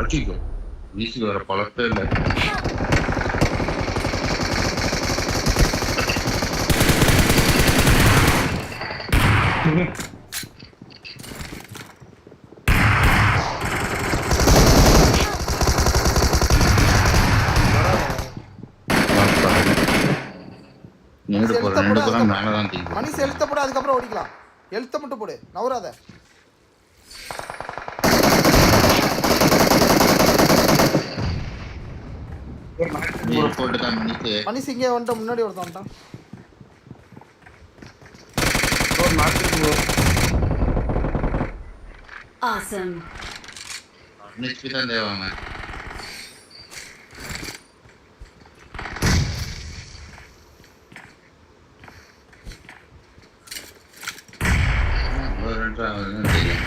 அச்சிக்கோ வீசி வர பழத்தே இல்லை. மேலதான் தீ. மணிஷ் எழுத்த போடு, அதுக்கப்புறம் ஓடிக்கலாம். எழுத்த மட்டும் போடு, நவராத. போட்டுதான் மணிஷ் இங்கே வந்துட்டான், முன்னாடி ஒருத்தன் வந்துட்டான். Awesome. தான் தேவாங்க. தெரியும்.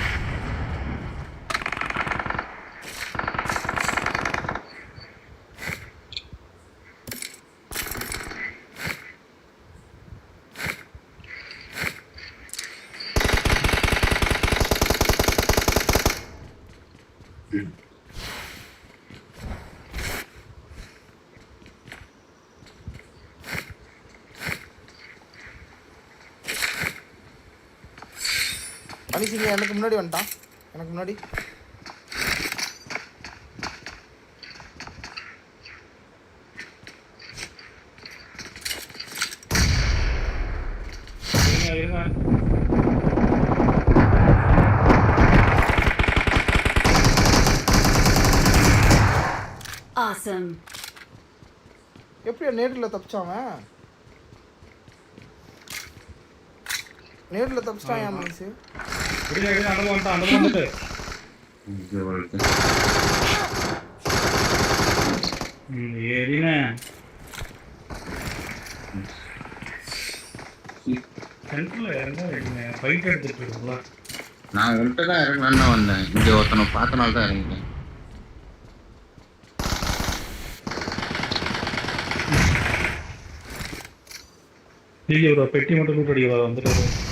மணிஷ் இங்கே எனக்கு முன்னாடி வந்துட்டான், எனக்கு முன்னாடி. Awesome. எப்படியா நேரில் தப்பிச்சான்? நேரில் தப்பிச்சிட்டான் என் மணிஷ். நான் உன்கிட்ட தான் இறங்கலான்னு வந்தேன். இங்க ஒருத்தனை பார்த்தனால தான் இறங்கிட்டேன். பெட்டி மட்டும் கூட்டி வந்துட்டு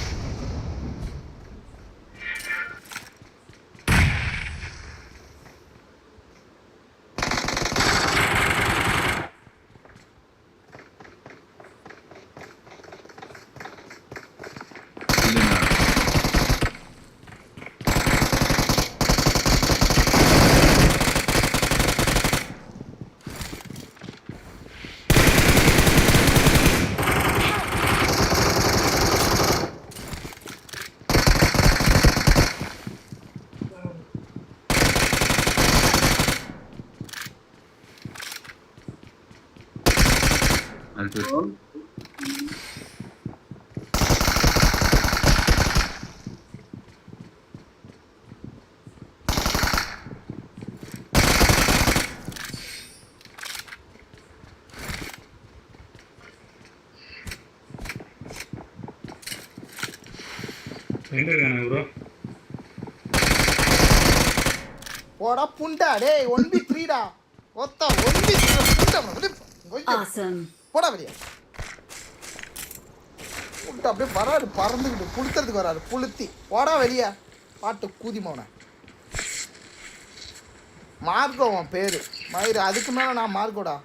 எங்க இருக்கானே ப்ரோ? போடா புண்டா டேய், 1v3 டா. ஒத்த 1v3 புண்டா ப்ரோ. Awesome. போடா வெளிய. விட்டு அப்படியே வராரு பறந்துக்கிட்டு புளுத்துறதுக்கு வராரு புளுத்தி போடா வெளியே பாட்டு கூதி மவனை மார்க்கோ அவன் பேர் மயிறு அதுக்கு மேலே நான் மார்க்கோடா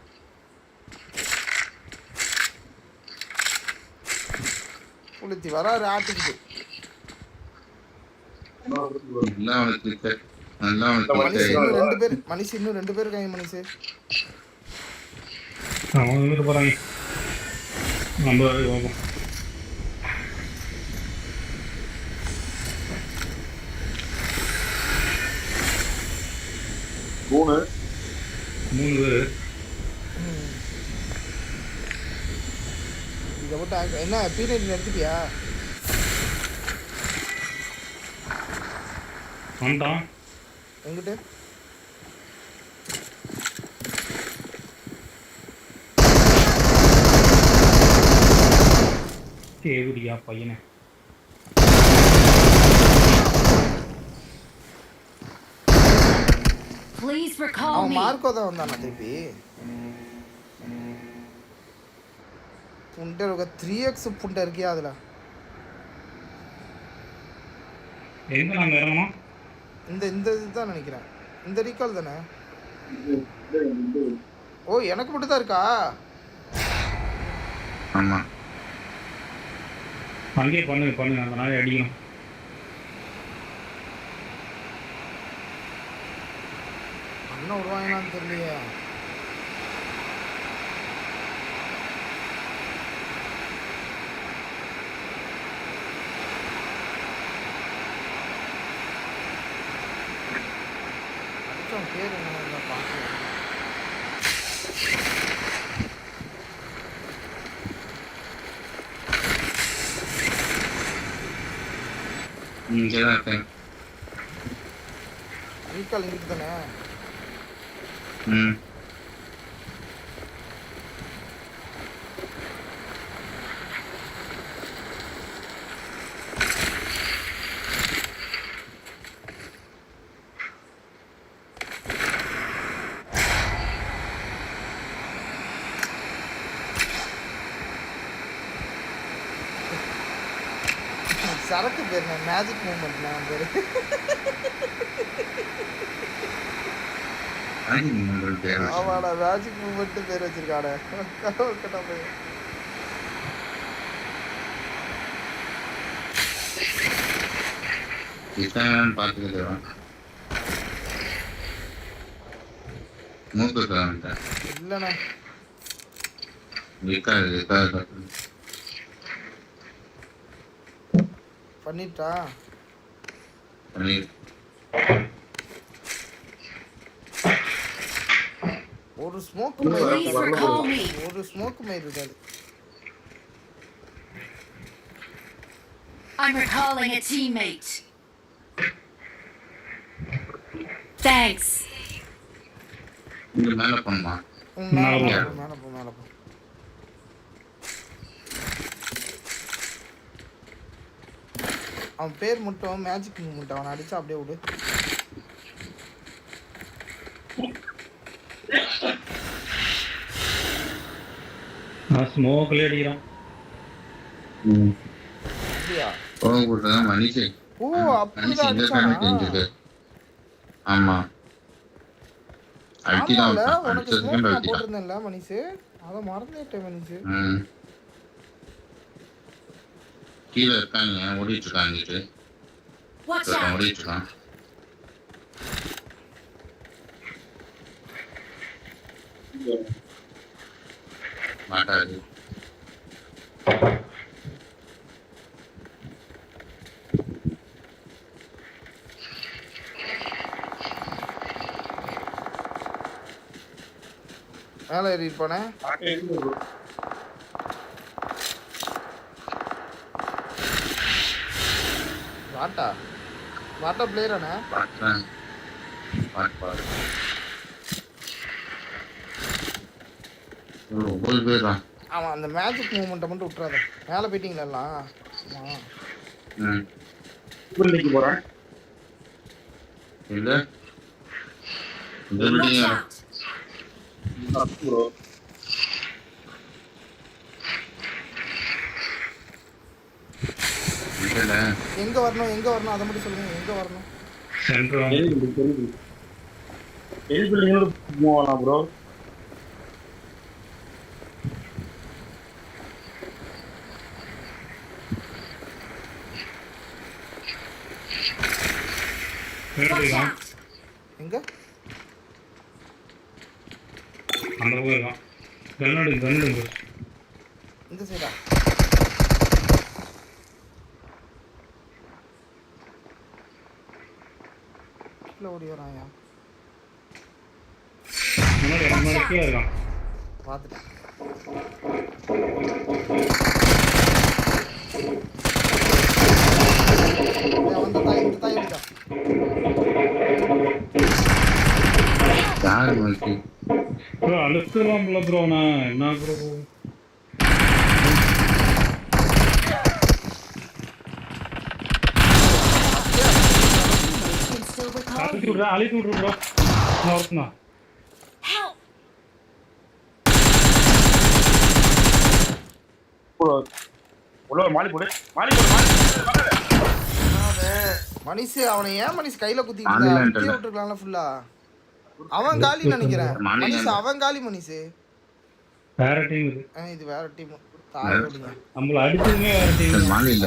புளுத்தி வராரு ஆட்டுக்கிட்டு மனுஷன் இன்னும் 2 பேர் இருக்காங்க மனுஷன் அவங்க வந்துட்டு போகிறாங்க நம்ம பார்ப்போம். மூணு 3 பேர் இதை விட்டு என்ன பீரியட் எடுத்துட்டியா வந்துட்டான் எங்கிட்ட தேவடியா பையனை Please recall அவன் me. மார்க்கோ தான் வந்தானா திருப்பி புண்டை இருக்க 3x புண்டை இருக்கியா அதில் எங்கே நாங்கள் இறங்கணும் இந்த இதுதான் நினைக்கிறேன் இந்த ரீகால் தானே ஓ எனக்கு மட்டும் தான் இருக்கா ஆமா அங்கேயே பண்ணுங்க அந்த நாளை அடிக்கணும் என்ன விடுவாங்கன்னு தெரியலையே அடிச்சவன் பேர் என்ன பார்க்கல இங்கே தான் இருக்கேன் ரீகால் இருக்கு தானே ம் சரக்கு பேர் மேஜிக் மூமெண்ட் நான் பேர் ஆமாடா மேஜிக் மூமெண்ட் பேர் வச்சிருக்காடே பார்த்துக்கிறேன் மூக்கு இல்லைண்ணே பண்ணிட்டா ஒரு ஸ்மோக் Please recall me. ஒரு ஸ்மோக் மயிர் இருக்காது I'm recalling a teammate. Thanks. இங்க மேல பண்ணுமா மேலே போ அவன் பேர் மட்டும் மேஜிக் மூமெண்ட் அவனை அடிச்சா அப்படியே விடு நான் ஸ்மோக்லேயே அடிக்கிறான் அப்படியா மனுஷன் ஓ அப்படிதான் அடிச்சானா ஆமா ஆமால உனக்கு ஸ்மோக் நான் போட்டிருந்தேன்ல மனிஷு அதை மறந்துட்டேன் மனிஷு கீழே இருக்காங்க ஓடிட்டு இருக்காங்க Watch out. ஓடிட்டு இருக்கான் மாட்டாது மேலே ஏறி இருப்பானே வாட்டா பிளேயரானே பார்த்தேன் பாரு 9 பேர் தான் அவன் அந்த மேஜிக் மூமெண்ட்டை மட்டும் விட்டுறாத மேலே போயிட்டீங்களா எல்லாம் போறேன் இல்ல இந்த Watch பில்டிங் out. தெரியல. எங்கே வரணும் அதை மட்டும் சொல்லுங்கள், எங்கே வரணும்? சென்ட்ரல் எலிபிள்ளைங்களோட மூவ் ஆகலாம் ப்ரோ. Watch out! எங்கே? அந்த பக்கம் இருக்கான். கன்னடு இந்த சைடா? கீழே ஓடி வராயா? முன்னாடி கீழே இருக்கான். பார்த்துட்டேன். இந்த தாய் இருக்கா? யாரு மல்டி? ப்ரோ அழுத்தலாம்ல ப்ரோ, நான் என்ன ப்ரோ Can still recall அழுத்தி you. விட்றா ப்ரோ. நான் ஒருத்தனா Help! உள்ள மாலி போடு. மனுஷு அவனை ஏன் மனுஷு கையில குத்தி ஆன்லைன் விட்டுருக்கலாம்ல ஃபுல்லா. அவன் காலி நினைக்கிறேன். மனுஷு அவன் காலி மனுஷு. வேற டீம் இது. இது வேற டீம். தாய் ஓடுங்க. நம்மள அடிச்சதுமே வேற டீம். மாலி இல்ல.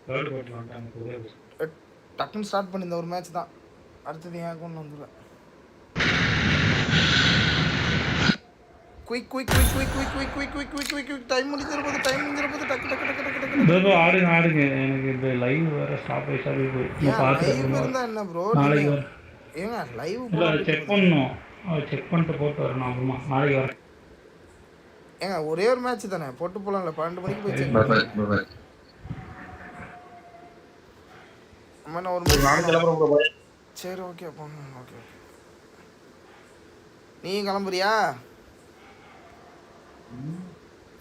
தேர்ட் கோட் வந்துட்டாங்க. டக்குன்னு ஸ்டார்ட் பண்ணி இந்த ஒரு மேட்ச் தான். அடுத்தது ஏன் கொண்டு வந்துடுறேன். குயிக் டைம் முடிஞ்சிருப்பது ப்ரோ ஆடுங்க. எனக்கு இந்த லைவ் வேற ஸ்டாப் ஆயிட்டாரு. நான் பாத்துறேன். இருந்தா என்ன ப்ரோ? நாளைக்கு ஏங்க லைவ் இல்ல செக் பண்ணனும். செக் பண்ணிட்டு போட்டு வரணும். அப்புறமா நாளைக்கு வரேன். ஏங்க ஒரே ஒரு மேட்ச் தானே போட்டு போலாம்ல. 12 மணிக்கு போய் செக் பை பை. அம்மா ஒரு மேட்ச் நான் கிளம்புறேன் ப்ரோ. சரி ஓகே போங்க. ஓகே நீ கிளம்புறியா?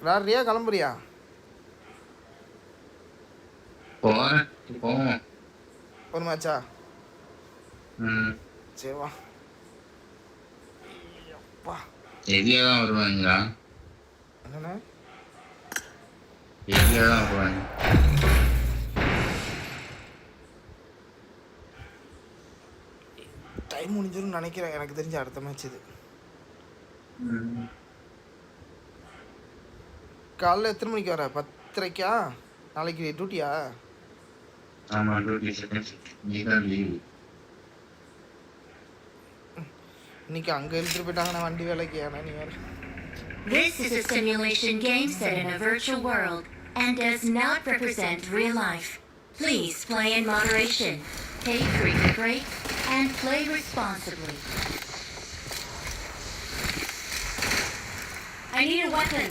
ராரியா கிளம்புறியா? போவோம். ஒரு மேட்சா? ம். சரி வா. அப்பா எதியா தான் வருவாங்களா? என்னண்ணே? எதியா தான் வருவாங்க. டைம் முடிஞ்சிரும்னு நினைக்கிறேன். எனக்கு தெரிஞ்ச அடுத்த மேட்ச் இது. காலைல எத்தனை மணிக்கு வர? 10:30க்கா? நாளைக்கு டியூட்டியா? ஆமா டியூட்டி செகண்ட் நீதான் லீவ். இன்னைக்கு அங்க எடுத்துட்டு போயிட்டாங்கண்ணா வண்டி வேலைக்கு. ஏன்னா நீ வேற. This is a simulation game set in a virtual world and does not represent real life. Please play in moderation, take frequent breaks, and play responsibly. I need a weapon.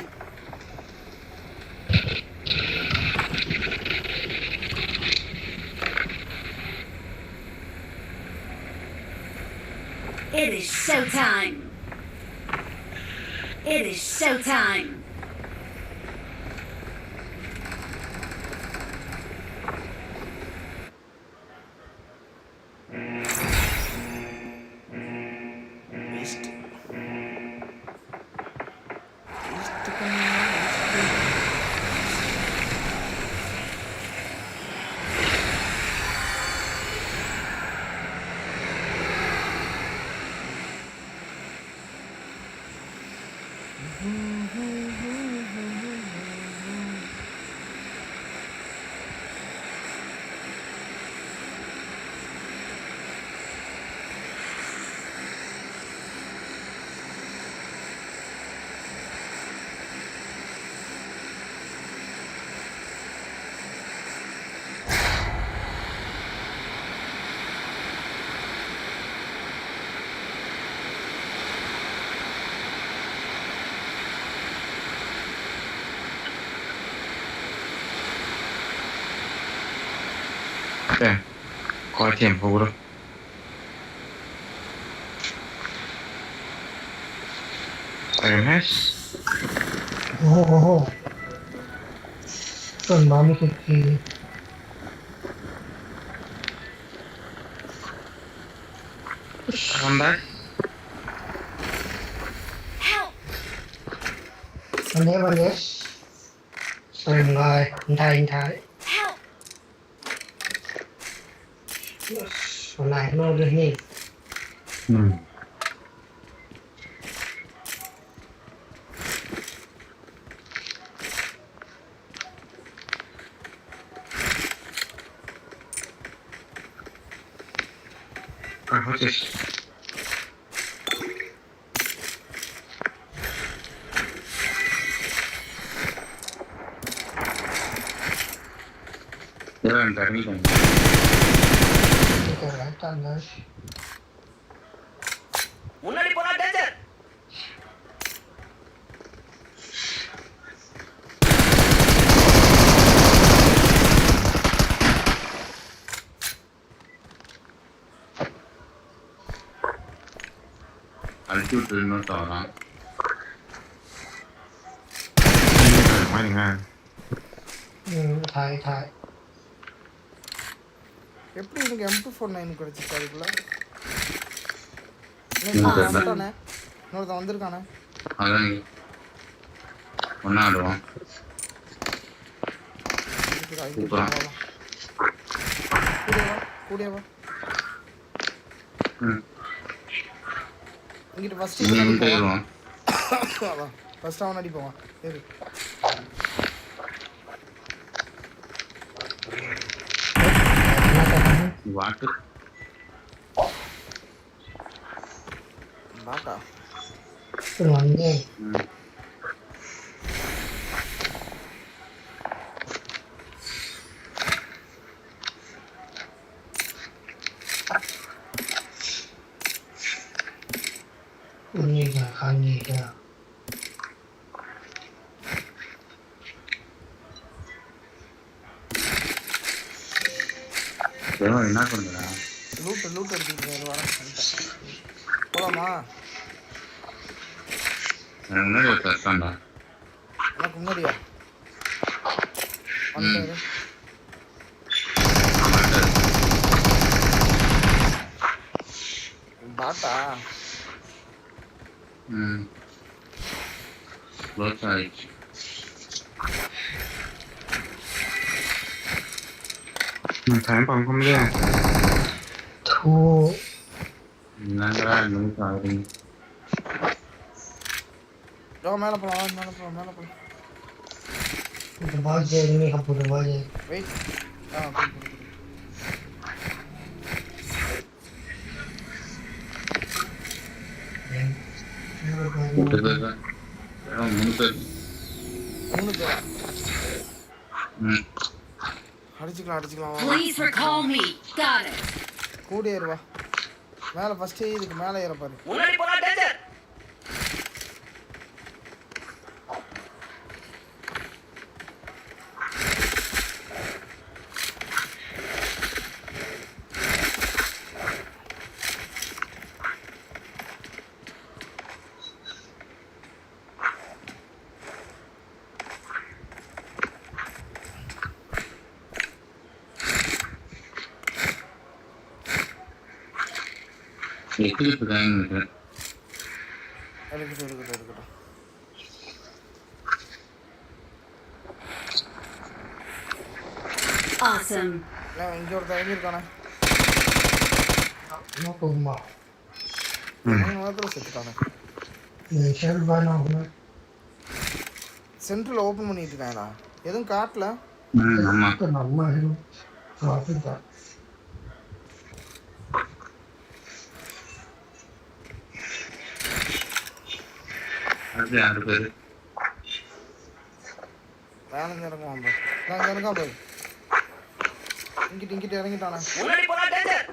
It is showtime. It is showtime. Qua tiempo, bro. Además, Mami kecil. anda. วันนี้ส่งเลยไทย Help! ส่งไหนโน่นด้วยนี่ What's this? Jalan kami kan. นี่ก็แล้วกันเลย முன்னாடி போனா danger. Altitude இன்னும் தவறான். மாதிரிங்க. Thai எப்படி எனக்கு M249 கிடைச்சிச்சு அதுக்குள்ள Awesome. இன்னொருத்தன் வந்திருக்கானே அதான் ஒன்னா ஆடுவோம். கூடியவா இங்கிட்டு ஃபர்ஸ்ட் இங்க போயிடுவோம். ஃபர்ஸ்ட் அவன் அடிப்போம் சரி வாட்டு பாட்டா வந்து நீங்க என்ன பண்றா? லூட் எடுத்துக்கிட்டு வரேன் போலாமா? எனக்கு முன்னாடி ஒரு கஷ்டம்டா. எனக்கு முன்னாடியா வந்துட்டாரு பாட்டா க்ளோஸ் ஆயிடுச்சு. டைம் பார்க்க முடியாது. என்னங்கடா நிமிஷம் ஆகுறீங்க. மேலே போலாம் बाजे नहीं हम पूरे बाजे வெயிட் மூணு பேர் அடிச்சுக்கலாம் Please recall me. Got it. கூடியேருவா மேலே ஃபஸ்ட்டு இதுக்கு மேலே ஏறப்பாரு முன்னாடி போனா டேஞ்சர். எடுக்கட்டும். Awesome. இங்கே ஒருத்தர் இறங்கியிருக்கானே nó cùng mà நேரத்தில் செத்துட்டானே शेल बना हुआ சென்ட்ரல் ஓப்பன் பண்ணிட்டு இருக்காங்களா எதுவும் காட்டல ஆமா तो नम्मा है काफी था அது 6 பேர். வேலை இறங்குவான் பாரு நான் இங்கே இருக்கான் பாரு இங்கிட்டு இறங்கிட்டானே முன்னாடி போனா டேஞ்சர்.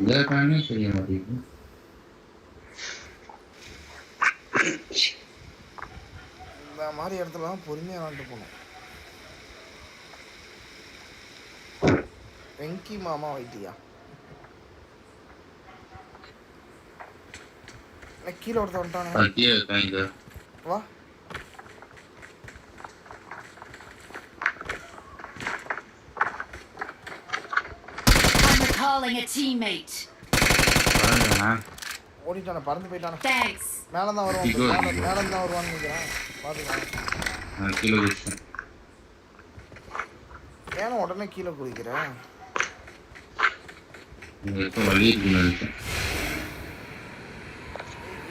இந்த காரணம் தெரிய மாட்டேங்குது. மாதிரி இடத்துலலாம் பொறுமையாக விளாண்டு போகணும். வெங்கி மாமா வைத்தியா கீழே ஒருத்த வந்துட்டானே. வா I'm recalling a teammate. ஓடிட்டானே, பறந்து போயிட்டானே. Thanks. மேலே தான் வருவான், மேலே தான் வருவான்னு நினைக்கிறேன். பார்த்துக்கலாம். ஏன்னா உடனே கீழே குதிக்கிறேன்.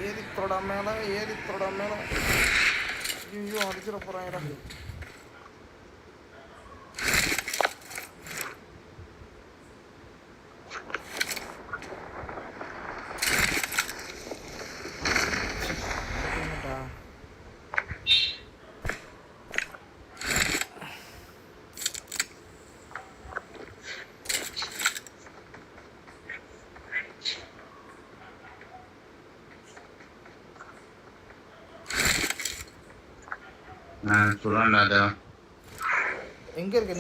ஏரித்தோட மேல ஐயோ அடிச்சிட போறாங்கடா. எங்க இருக்க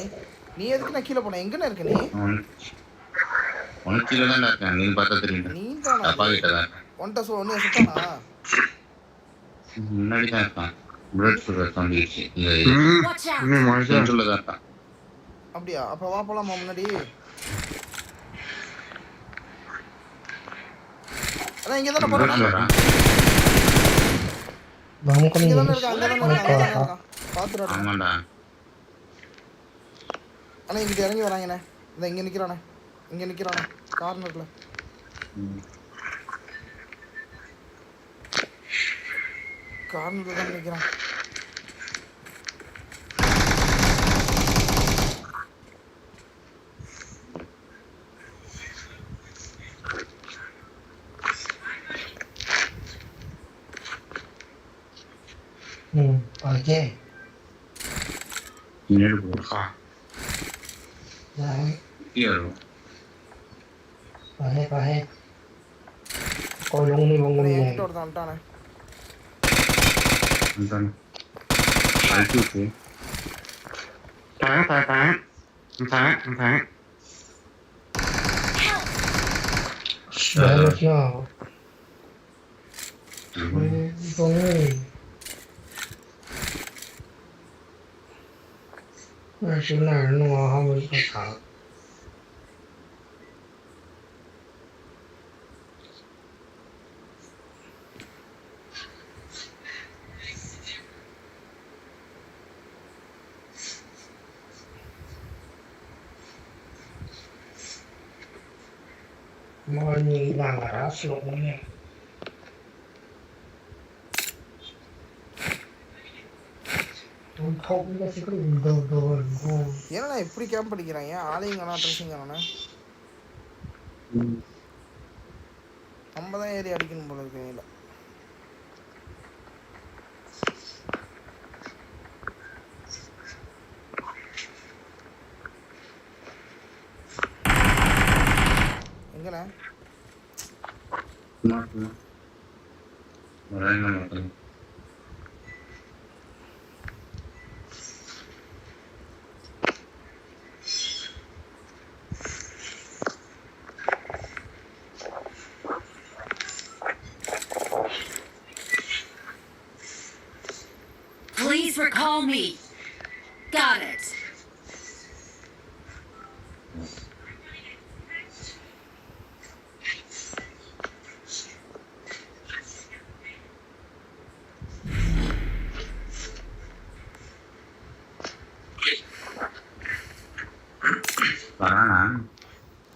நீ எதுக்கு நான் கீழே போன? எங்கன்னு இருக்க நீ? உனக்கு கீழே தான் இருக்கேன், நீ பார்த்தா தெரியல. நீ தான் அப்பா கிட்ட தான் ஒன்ட்ட ஒன்னு சுத்தானா? முன்னாடி தான் இருக்கான். புல்லட் சுடுற தம்பிச்சு இந்த Watch out. சென்ட்ரல்ல தான் இருக்கான். அப்படியா? அப்ப வா போலாமா முன்னாடி? அதான் இங்க தான போறேன். Vamos con இங்க ellos. தான இருக்க, அங்க தான இருக்க. பாத்துறடா. ஆமாடா. அண்ணா இங்க இறங்கி வராங்கண்ணே. இந்த இங்க நிக்கிறானே. கார்னர்ல. கார்னர்ல தான் நிக்கிறான். Oke. Ini ada buka. Iya loh. Pahe. Kolong nih bangun nih. என்கிட்ட ஒருத்தன் வந்துட்டானே. Nonton. Itu sih. Entah. Harusnya. Bangun.那是那儿弄啊，还没个啥。妈，你哪个啥时候呢？ஏன்னா இப்படி கேம்ப் அடிக்கிறாங்க? ஆளையும் காணா, ட்ரெஸ்ஸிங் காணா. நம்ம தான் ஏறி அடிக்கணும் போல இருக்கு. இல்லை எங்கண்ணே? Please recall me. Got it.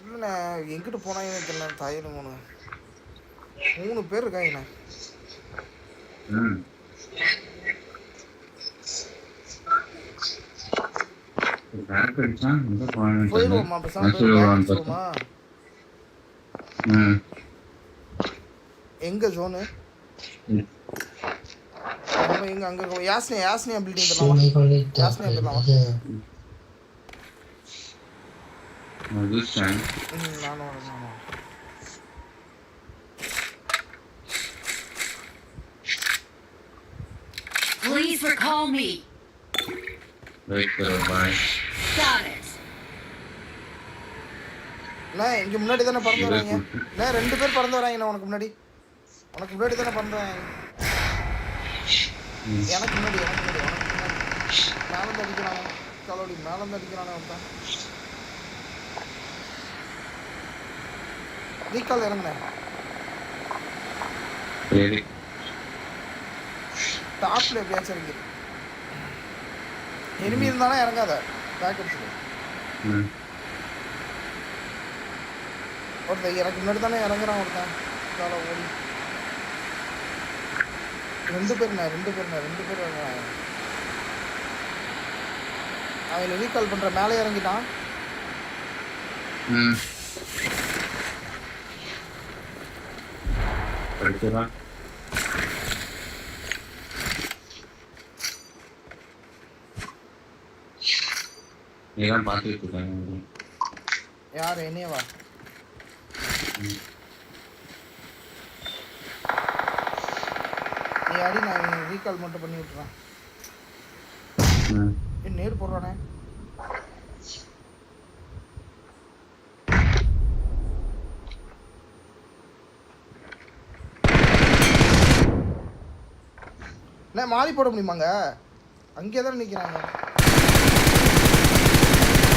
இல்லைண்ணே, எங்கிட்ட போனாங்கன்னு தெரியல. தாயிரம் 3 பேர் இருக்காங்கண்ணே. போயிடுவோமா? பேசாம எங்க ஜோனு? எங்க அங்க யாஸ்னியா பில்டிங் போயிடலாமா? யாஸ்னியா போயிடலாமா? நானும் Please Please recall me. Wait கரோ பாய். Got it. நான் இங்க முன்னாடி தானே பறந்து வராங்க. நான் 2 பேர் பறந்து வராங்க உனக்கு முன்னாடி. உனக்கு முன்னாடி தானே பறந்து வராங்க. எனக்கு முன்னாடி மேலே அடிக்கிறாங்க. கலோடி மேலே அடிக்கிறானே அவன். ரீகால் இறங்குனேன். சரி. டாப்ல எப்படியாச்சும் இறங்கி. எனிமி இருந்தாலும் இறங்காத. பேக் அடிச்சுடு. ஒருத்தன் எனக்கு முன்னாடி தானே இறங்குறான் ஒருத்தன். காலை ஓடி 2 பேர் இறங்குறாங்க. அவன் ரீகால் பண்ற மேலே இறங்கிட்டான். படிச்சதா நீதான் பார்த்துட்டு இருக்காங்க. யார் என்னையவா? நீ அடி, நான் ரீகால் மட்டும் பண்ணி விட்டுறேன். நேர் போடுறானே. என்ன மாறி போட முடியுமாங்க? அங்கே தான் நிற்கிறாங்க.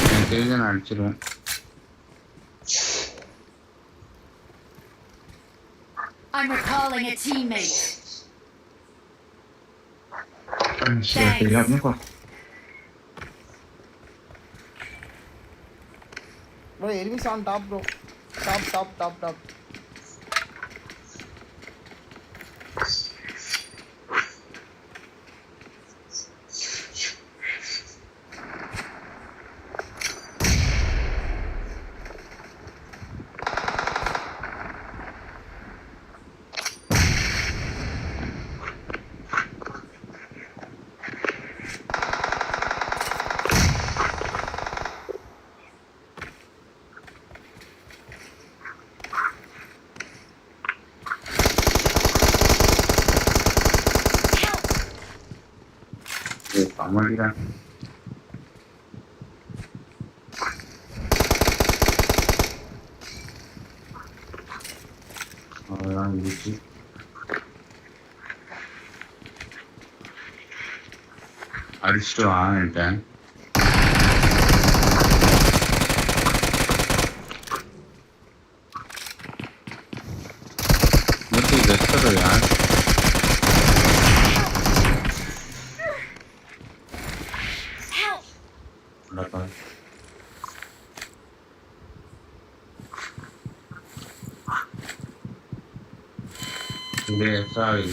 எனக்கு தெரிஞ்ச நான் அடிச்சிருவேன். I'm recalling a teammate. Bro, enemies on top, bro. Top. அம்மாடிடா. அவ்வளோதான் இருந்துச்சு. அடிச்சுட்டு வாங்கிட்டேன். யார் sorry.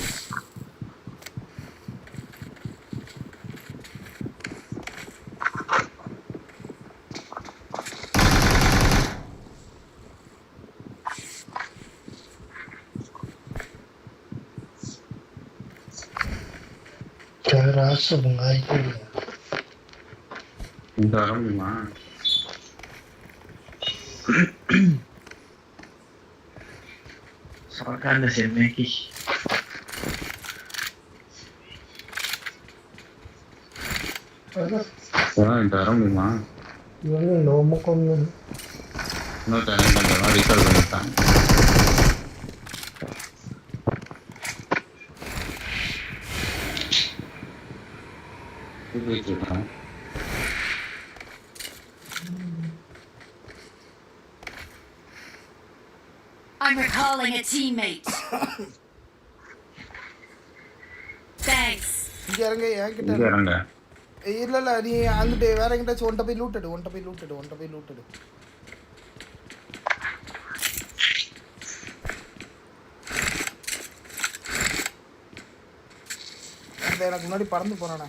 Rasa bungai itu. Entar rumah. Soalnya ada sih Meki. Entar rumah. Ini nomor kamu. No tengo recall பண்ணிட்டான். I'm recalling a teammate. Thanks. இங்க இறங்க என்கிட்ட இங்க இறங்க. இல்ல நீ அங்கிட்டு வேற எங்கிட்ட ஒன்ட்ட போய் லூட்டடு. அந்த எனக்கு முன்னாடி பறந்து போறானே.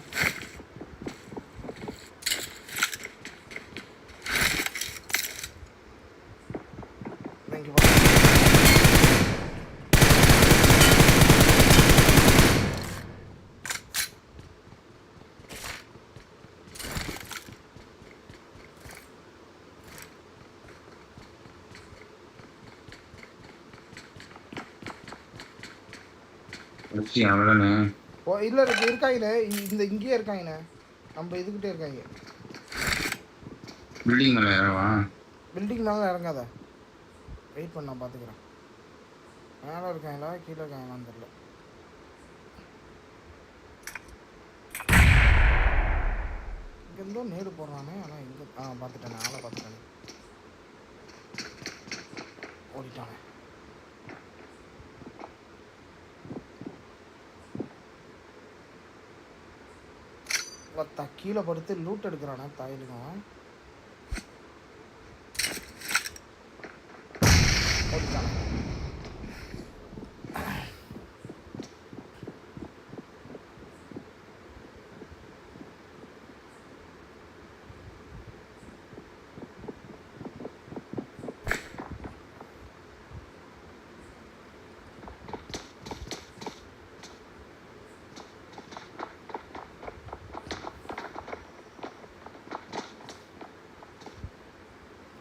அவ்வளோதானே ஓ இல்லை இருக்காங்கண்ணே இந்த இங்கேயே இருக்காங்கண்ணே நம்ம இதுக்கிட்டே இருக்காங்க. பில்டிங் மேலே ஏறவா? பில்டிங் மேலே இறங்காத, வெயிட் பண்ண நான் பார்த்துக்கிறேன். மேலே இருக்காங்களா கீழே இருக்காங்களான்னு தெரியல. இங்கேருந்தோ நேரு போடுறானே, ஆனால் இங்கே பார்த்துட்டேன், ஆளை பார்த்துட்டேன். ஓடிட்டானே. கீழே படுத்து லூட் எடுக்கிறானே தாயிலுங்க. ஓடிட்டானே.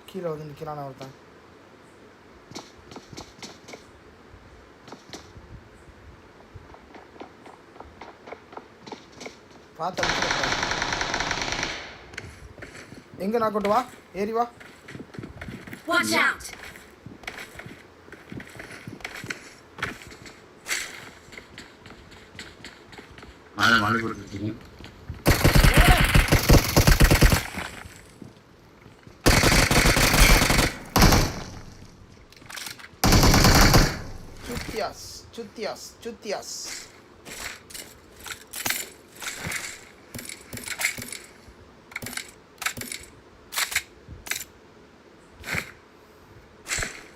கீழே வந்து நிற்கிறானே ஒருத்தன். பார்த்து எங்கே நான் கொண்டு வா, ஏறி வா. Watch out! மழை கொடுத்துருக்கீங்க. Chutias.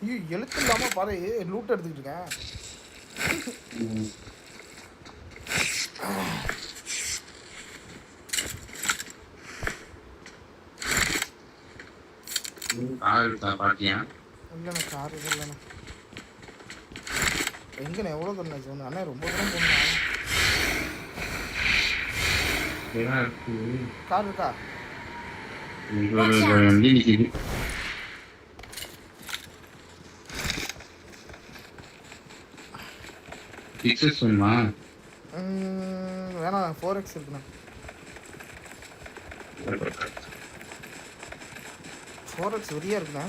ஐயோ எழுத்து இல்லாமல் பாரு லூட் எடுத்துக்கிட்டு இருக்கேன். பாட்டியா? இல்லைண்ணா கார் இது இல்லைண்ணா. எங்கண்ணே எவ்வளோ தூரம் சொன்ன அண்ணா? ரொம்ப தூரம் போகணும். கார் இருக்கா? வண்டி நிற்கிது. பிக்சர்ஸ் வேணுமா? வேணாம், 4x இருக்குண்ணா. 4x உரியா இருக்குண்ணா.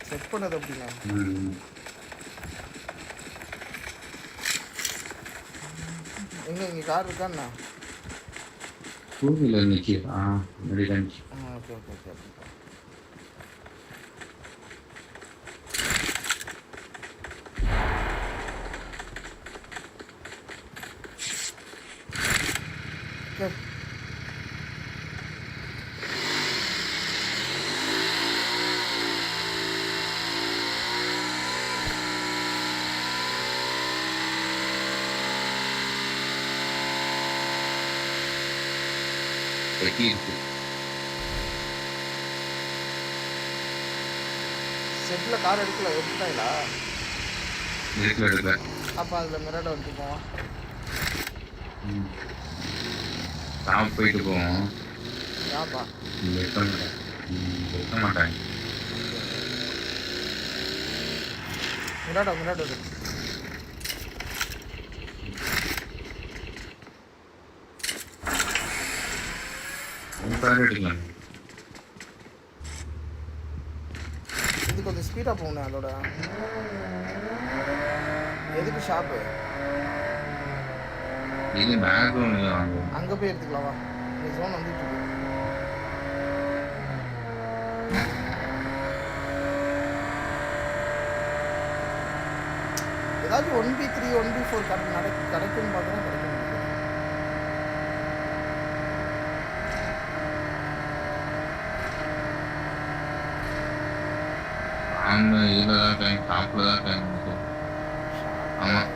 செட் பண்ணது அப்படிண்ணா. இங்கே கார் இருக்காண்ணா? டூ வீலர் நிற்கிதா? ஓகே. செட்டில் கார் எடுத்துட்டாங்களா? எடுக்கல. அப்போ அதில் மிராடோ வந்துட்டு போவோம். ஸ்டாப் போயிட்டு போவோம். ஏன்பா வைக்க மாட்டாங்க. மிராடோ எடுக்கலாம். இது கொஞ்சம் ஸ்பீடாக போகணும். அதோட எதுக்கு ஷாப்பு? இது பேக்ரவுண்ட் அங்கே போய் எடுத்துக்கலாமா? இந்த ஜோன் வந்துட்டு இருக்கு. ஏதாச்சும் 1v3 1v4 கிடைக்கும்னு பார்த்தா கிடைக்கும். இதில் தான் இருக்காங்க, டாப்பில் தான் இருக்காங்க. ஆமாம்,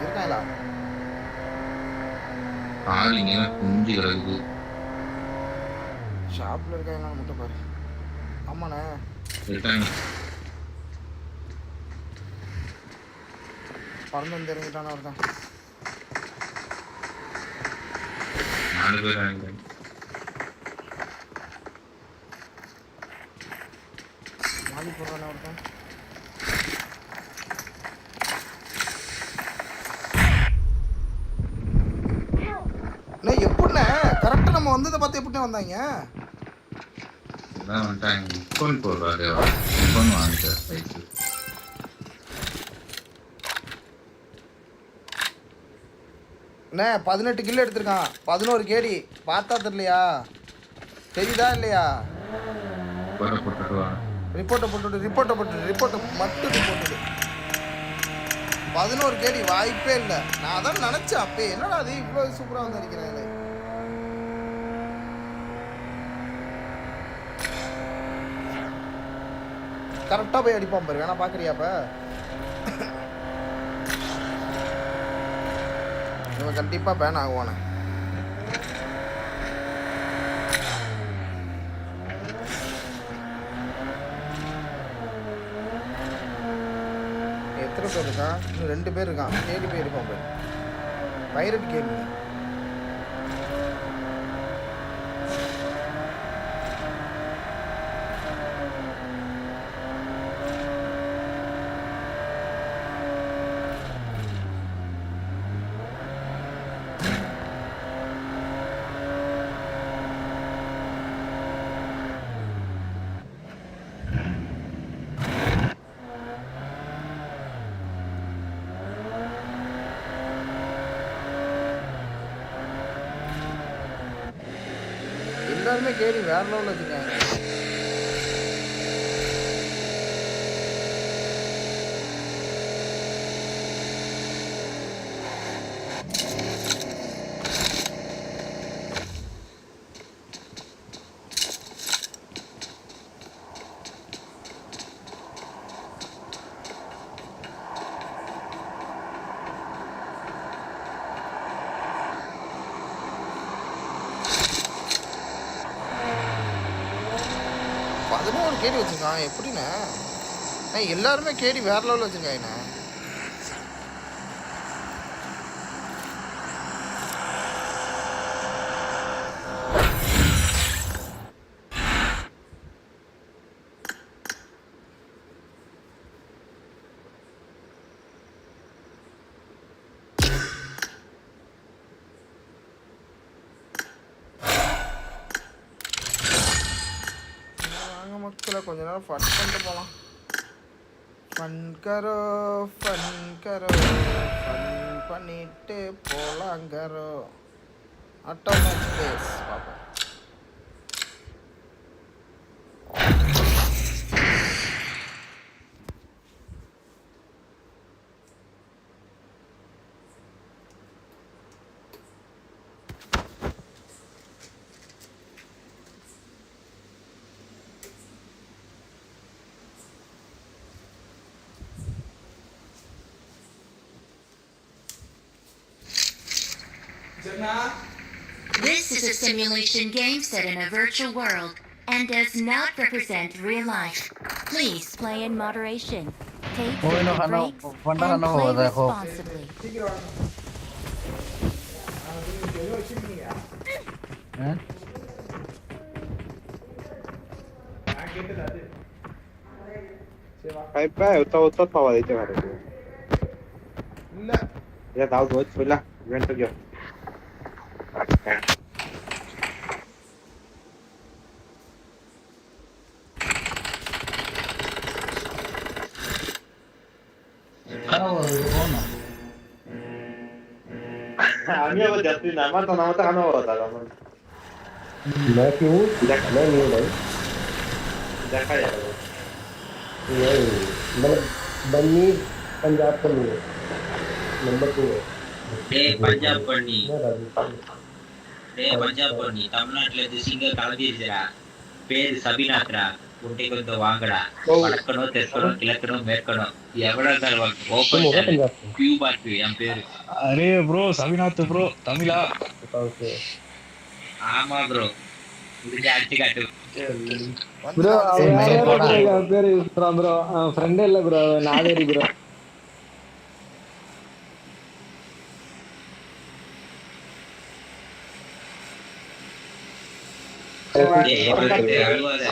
இருக்காங்களா? கால் இங்கெல்லாம் குஞ்சு கிடக்குது. ஷாப்பில் இருக்காங்களா மட்டும் பாரு. ஆமாண்ணே இருக்காங்க. பறந்து வந்து இறங்கிட்டானே ஒருத்தன். 4 பேர் இறங்கிட்டாங்க. மாலி போடுறானே ஒருத்தன். வந்ததை பார்த்து எப்படிண்ணே வந்தாங்க? எல்லாம் வந்துட்டாங்க. ஃபோன் போடுறாரு, ஃபோன் வாங்கிட்டார் சைக்கிள். அண்ணே 18 கிலோ எடுத்திருக்கான், 11 கேடி. பார்த்தா தெரியலையா? தெரியுதா இல்லையா? ரிப்போர்ட்டை போட்டுடு மட்டும் ரிப்போர்ட்டு. 11 கேடி வாய்ப்பே இல்லை. நான் அதான் நினச்சேன் அப்பே, என்னடா அது இவ்வளோ சூப்பராக வந்து அடிக்கிறேன். கரெக்டாக போய் அடிப்பான் பாரு, வேணா பார்க்குறியாப்ப? இவன் கண்டிப்பாக பேன் ஆகுவானே. எத்தனை பேர் இருக்கான்? இன்னும் 2 பேர் இருக்கான். கேடி போய் இருப்பான் பாரு, பைரட் கேடி. எல்லாருமே கேடி வேற லெவலில் வச்சுருக்காங்க. ஒரு கேடி வச்சுருக்கான் எப்படிண்ணே? எல்லாருமே கேடி வேற லெவலில் வச்சுருக்காங்கண்ணே. கொஞ்ச நேரம் ஃபன் பண்ணிட்டு போகலாம். ஃபன் பண்ணிட்டு போகலாங்கரோ. ஆட்டோமேட்டிக் பேஸ் பார்ப்போம். This is a simulation game set in a virtual world and does not represent real life. Please play in moderation. Take frequent breaks and play responsibly. Ya tahu gue, bismillah. Gimana tuh, Gio? Kami apa jatuh nama atau nama tak nama apa tak nama? Matthew, tidak Matthew lah. Tidak kaya. Iya, Bani Punjab Pani, number 2. Punjab பண்ணி பஞ்சாப் பண்ணி தமிழ்நாட்டுல இருந்து சிங்க கலந்திருச்சா. பேரு சபிநாத்ரா. உன்னை கொஞ்சம் வாங்கடா. வடக்கணும் தெற்கணும் கிழக்கணும் மேற்கணும் எவ்வளவு ஓப்பன் கியூபாக்கு என் பேரு. அரே ப்ரோ சபிநாத் ப்ரோ தமிழா? ஆமா ப்ரோ, முடிஞ்ச அடிச்சு காட்டு ப்ரோ. பேரு ப்ரோ ஃப்ரெண்டே இல்ல ப்ரோ, நாதேரி ப்ரோ. அழுவாத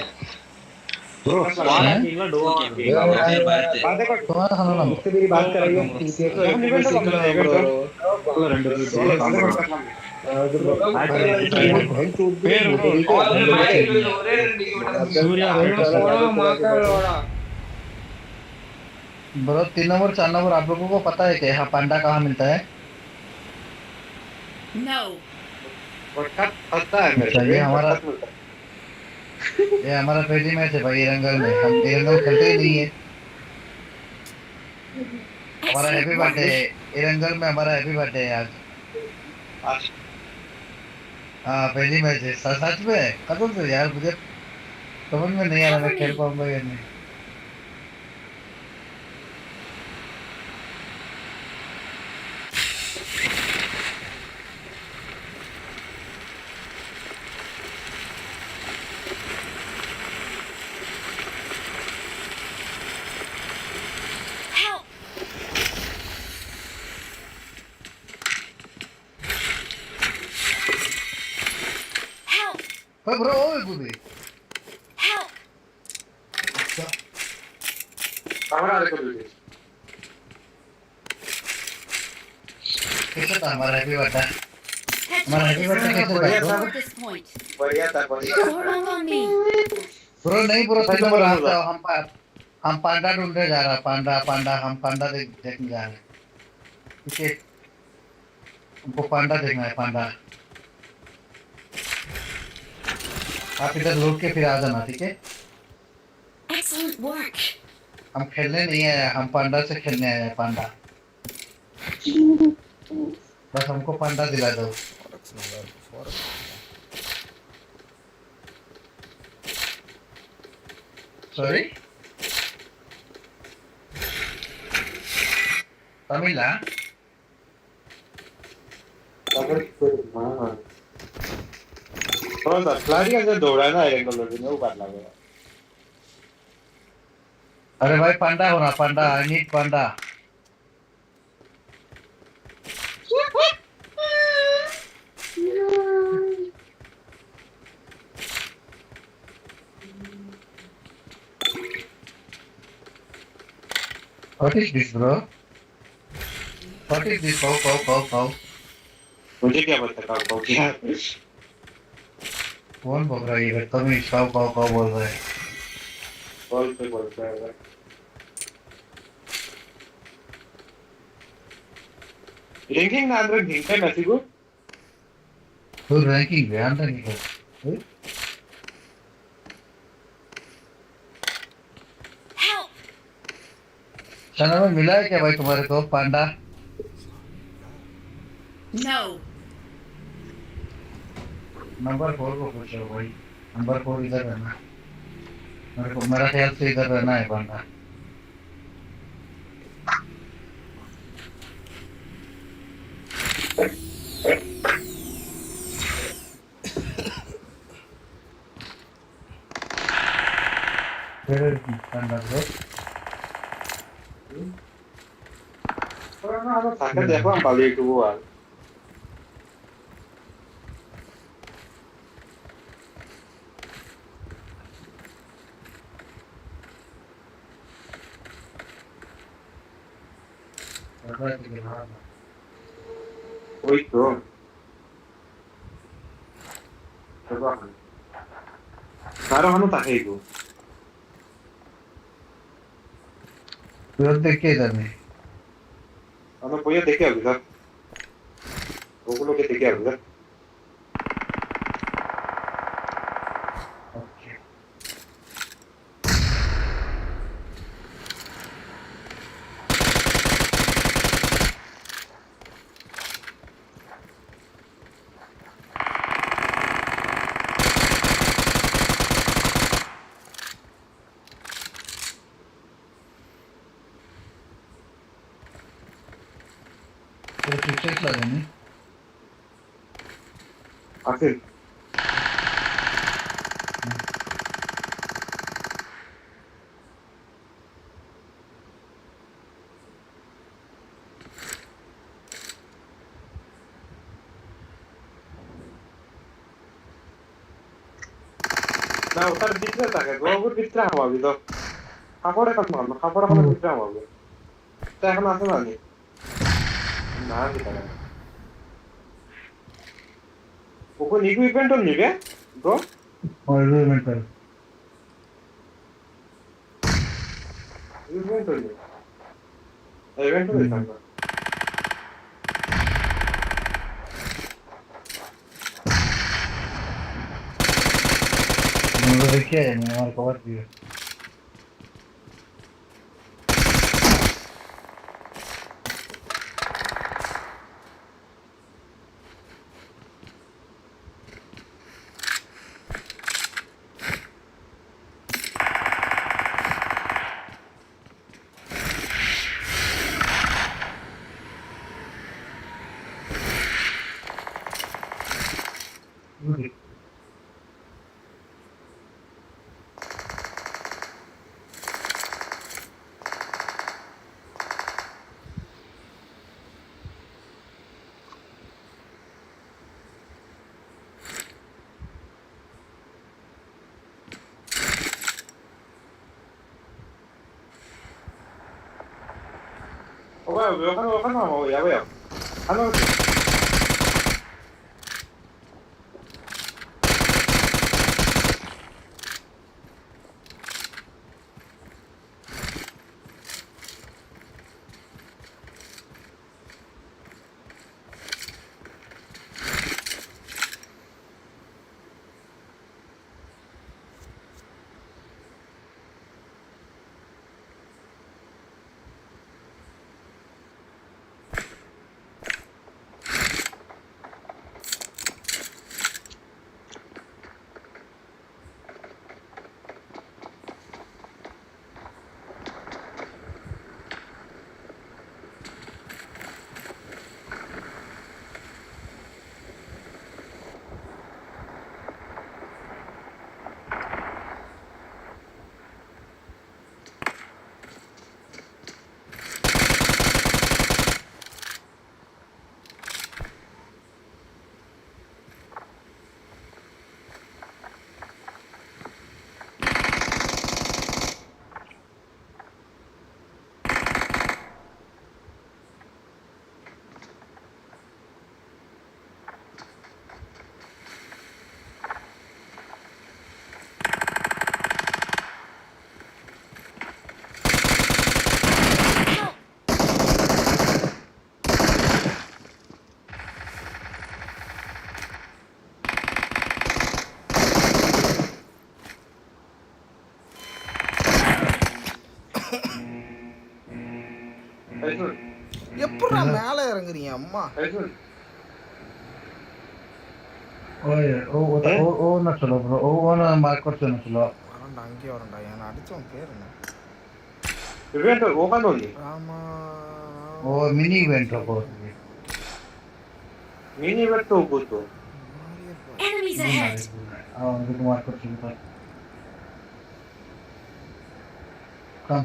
பேரு சூர்யா ब्रो 3 नंबर 4 नंबर आप लोगों को पता है क्या यहाँ पांडा कहाँ मिलता है? No. पता है मेरे अच्छा, ये हमारा पहली मैच है भाई एरंगल में। हम एरंगल खेलते ही नहीं है। हमारा हैप्पी बर्थडे है एरंगल में, हमारा हैप्पी बर्थडे है आज। हाँ पहली मैच है। सच में कसम से यार, मुझे समझ में नहीं आ रहा मैं खेल पाऊंगा या नहीं। Help! Help! ओए ब्रो ओए गुबी Help! हमारा देखो दीजिए कैसा था हमारा हैप्पी बर्थडे? हमारा हैप्पी बर्थडे कैसा था Let's bro? score this point. बढ़िया था बढ़िया Scoring on me. ब्रो नहीं ब्रो 3 नंबर आता हम पांडा ढूंढने जा रहा। पांडा हम पांडा देखने जा रहे हैं। ठीक है हमको पांडा देखना है। पांडा आप इधर लौट के फिर आ जाना। ठीक है Excellent work. हम खेलने नहीं आए, हम पांडा से खेलने आए हैं। पांडा बस हमको पांडा दिला दो। Forex நல்லா இருக்கு. Forex. सॉरी तमिल हाँ? थोड़ा सा खिलाड़ी का जो दौड़ा ना एरंगल में वो बात लगेगा अरे भाई पांडा होना। Panda I need panda. What is this bro? What is this? Cow. मुझे क्या पता कब क्या कौन बोल रहा है ये? तुम ही काव बोल रहे हैं। बॉल पे बोलता है रैंकिंग ना अंदर घिंटे मैसी को तो रैंकिंग है अंदर नहीं है। Help! चैनल में मिला है क्या भाई तुम्हारे को पांडा? No. नंबर 4 को पूछो भाई। नंबर 4 इधर रहना। मेरा ख्याल से इधर रहना है पांडा। पांडा ब्रो थोड़ा ना हम साकर देखो हम बाली टू वो आ वही तो सारा हम ताके को फिर देख के इधर में हमें कोई देखे अभी सर वो लोग के देखे अभी सर तो पिक्चर्स लगे नहीं आखिर ना उतर दिख रहा था क्या वो दिख रहा हुआ अभी तो खापड़ा का दिख रहा हुआ अभी तो এখন আসে না নি না দিতে না ওকে নিকু ইভেন্ট নিবে ব্রো और इवेंट ইভেন্ট নিবে ইভেন্ট নিবে मुझे देखिए मैं और कवर किया 오가 야외야 하나 எப்படா மேல இறங்குறீங்க அம்மா ओए ओ ना चलो ब्रो ओ ना मार्क करते ना चलो வரண்டா அங்கேயே வரண்டா என்ன அடிச்சவன் பேர் என்ன 이벤트 오가노니 ராமா ओ मिनी इवेंट हो 미니 이벤트 오고도 Enemies ahead! हां उनको मार्क करते हैं कम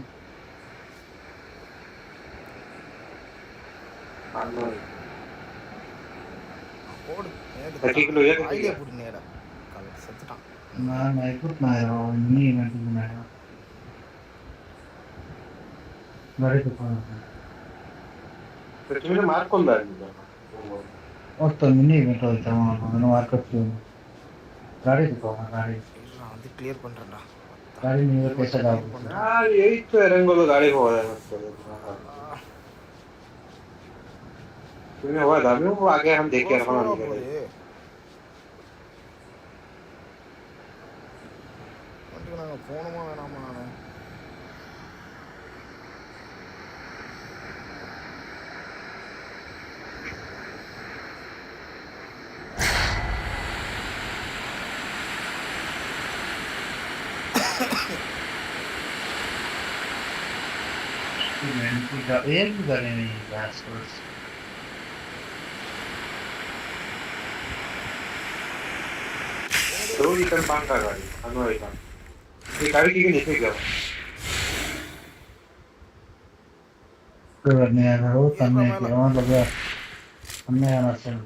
ஓடு நேடு பட்டிக்குள்ள ஏறு. வாயிலே புடி நேடா செத்துட்டான் ना मैं कुछ ना है मिनी इवेंट में है मेरे को कौन है 그쪽에 마र्क 건다니까 और तो मिनी इवेंट होता है वहां मार्क करते हैं गाड़ी को कौन गाड़ी நான் வந்து கிளியர் பண்றேன்டா गाड़ी नहीं है कैसा गाड़ी 아 에이트 이런 걸로 가리 거야 그냥 와 나면 뭐 아게 한 4개 하나 போகுது வண்டிக்கு நாங்கள் போகணுமா வேணாமா நான் एक भी गाड़ी नहीं है बस 저기 있던 빵가 가리 하노이가 이 가리 기긴 있으니까 करने आ रहा हो तन्ने के वहां लगा हमने आना चाहिए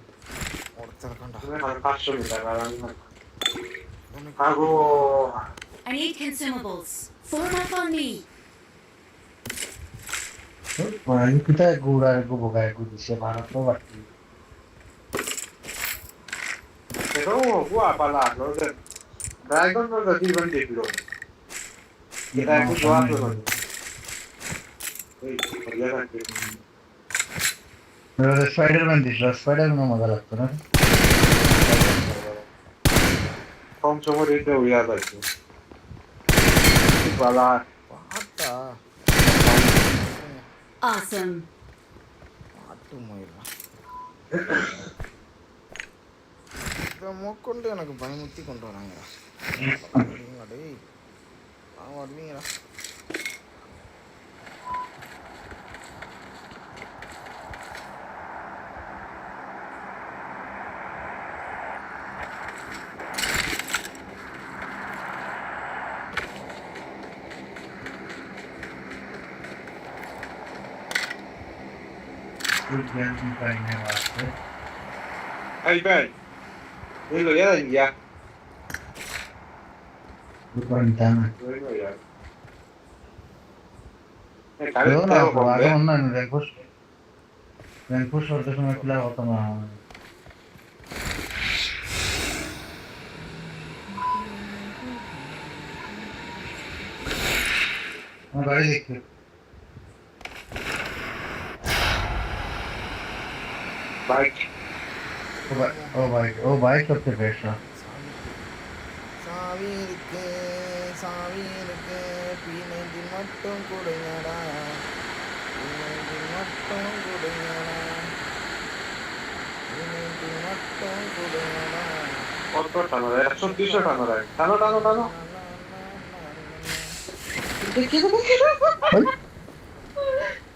ஒருத்தர் கண்டா 그냥 한 8점이다 가라는 하고 I need consumables. Form up on me. वही कितना गुड़ा को भगाए को दिशा भारत में बाकी Pero gua pala no de Dragon no de Steven Diplo. Kita aku jawab tuh. बढ़िया था मेरा स्पाइडरमैन दिख रहा स्पाइडरमैन में मजा लगता है ना कौन सा वो रेट हो गया था इसमें वाला பாட்டா Awesome. பாட்டு மயிலா இதை மொக்கொண்டு எனக்கு பயமுத்தி கொண்டு வராங்கடா டேய் நான் வருவீங்கடா कुछ गेम करने वास्ते Hey Ben ये लो यार इंडिया ऊपर निकालना ये लो यार ये क्यों ना काले तो आगे उन्ना रैंकुश और तो मैं खिला होता ना मैं गाड़ी देख बाइक ओ बाइक सबसे बेस्ट है சாவி இருக்கு பீனஞ்சி மட்டும் கொடுங்கடா பீனஞ்சி மட்டும் கொடுங்கடா பீனஞ்சி மட்டும் கொடுங்கடா otro tano de 110 tano de tano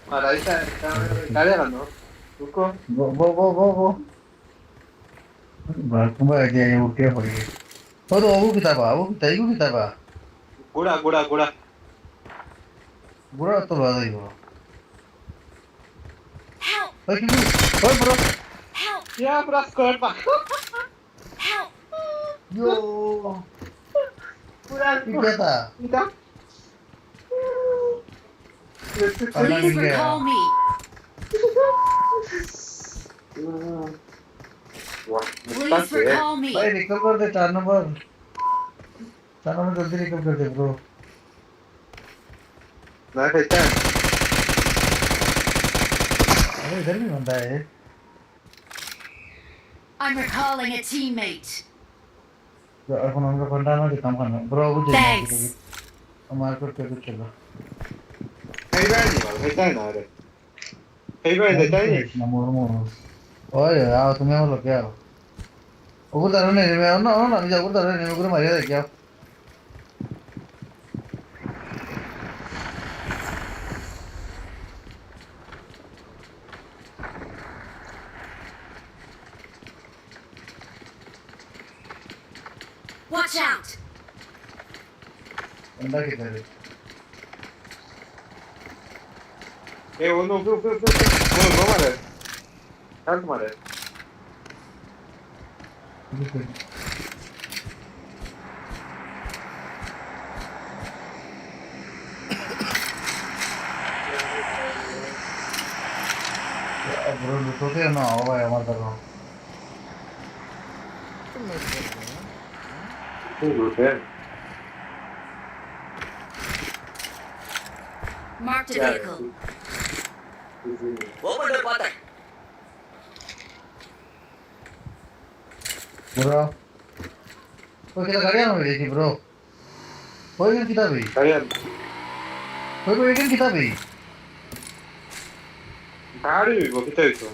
Mara ahí está cadera no रुको वो बात में आगे ये उठे पड़ी और वो किताबा गुड़ा बुरा तो बात ही वो Help! ओए bro Help! ya bras corta Help! यो पूरा ये क्या था इधर Please recall me. वाह Please recall me. भाई निकल कर दे 4 नंबर जल्दी निकल कर दे ब्रो ना कहता है अरे इधर भी बंदा है I'm recalling a teammate. जो अपन उनका बंदा ना दिखा करना ब्रो वो Thanks. हमारे को क्या कुछ चला कहता है ना अरे कहता है मोर ओए आओ तुम्हें वो लोग क्या वो उधर नहीं मैं ना मुझे उधर नहीं मुझे मारिया क्या Watch out! बंदा किधर है no मारे हेल्प मारे ब्रो लूटो से ना आओ भाई हमारे तरफ तुम मेरे को Marked a vehicle. Open door பார்த்தேன் ब्रो कोई किधर गाड़ी में देखी ब्रो कोई नहीं किधर भी कोई एक किधर भी गाड़ी वो कितना है तो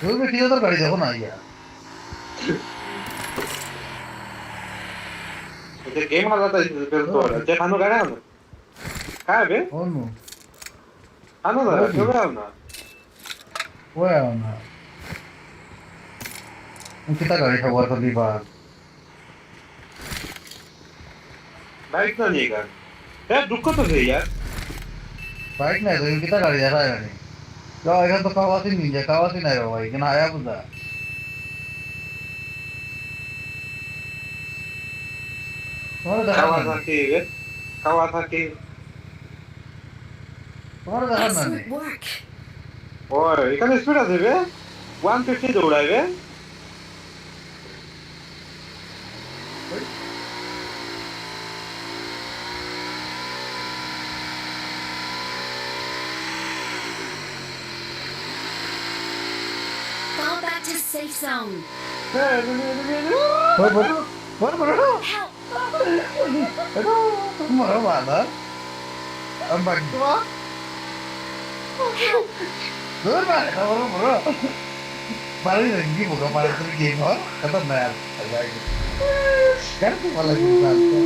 कोई भी किधर गाड़ी देखो ना यार ये गेम वाला था इस पर तो जे खानो गाड़ा ना काय बे कौन नो खानो ना क्यों गाड़ा ना वो है ना कितना गाड़ी था वो तो भी बाहर बाइक ना नहीं कर यार दुख तो है यार बाइक नहीं तो कितना गाड़ी जा रहा है गाड़ी क्या इधर तो कावासी नहीं हो भाई कितना आया बुदा तुम्हारे Kawasaki तुम्हारे देखा Excellent नहीं work. ওই এখানে স্পিড আছে বে 150 দৌড়ায় বে Fall back to safe zone. Bro. Help! Aduh, marah mana? Ambak tua. Bro. Paling lagi bukan paling terging, oh, kata mer, lagi. Kan tuh malah gitu.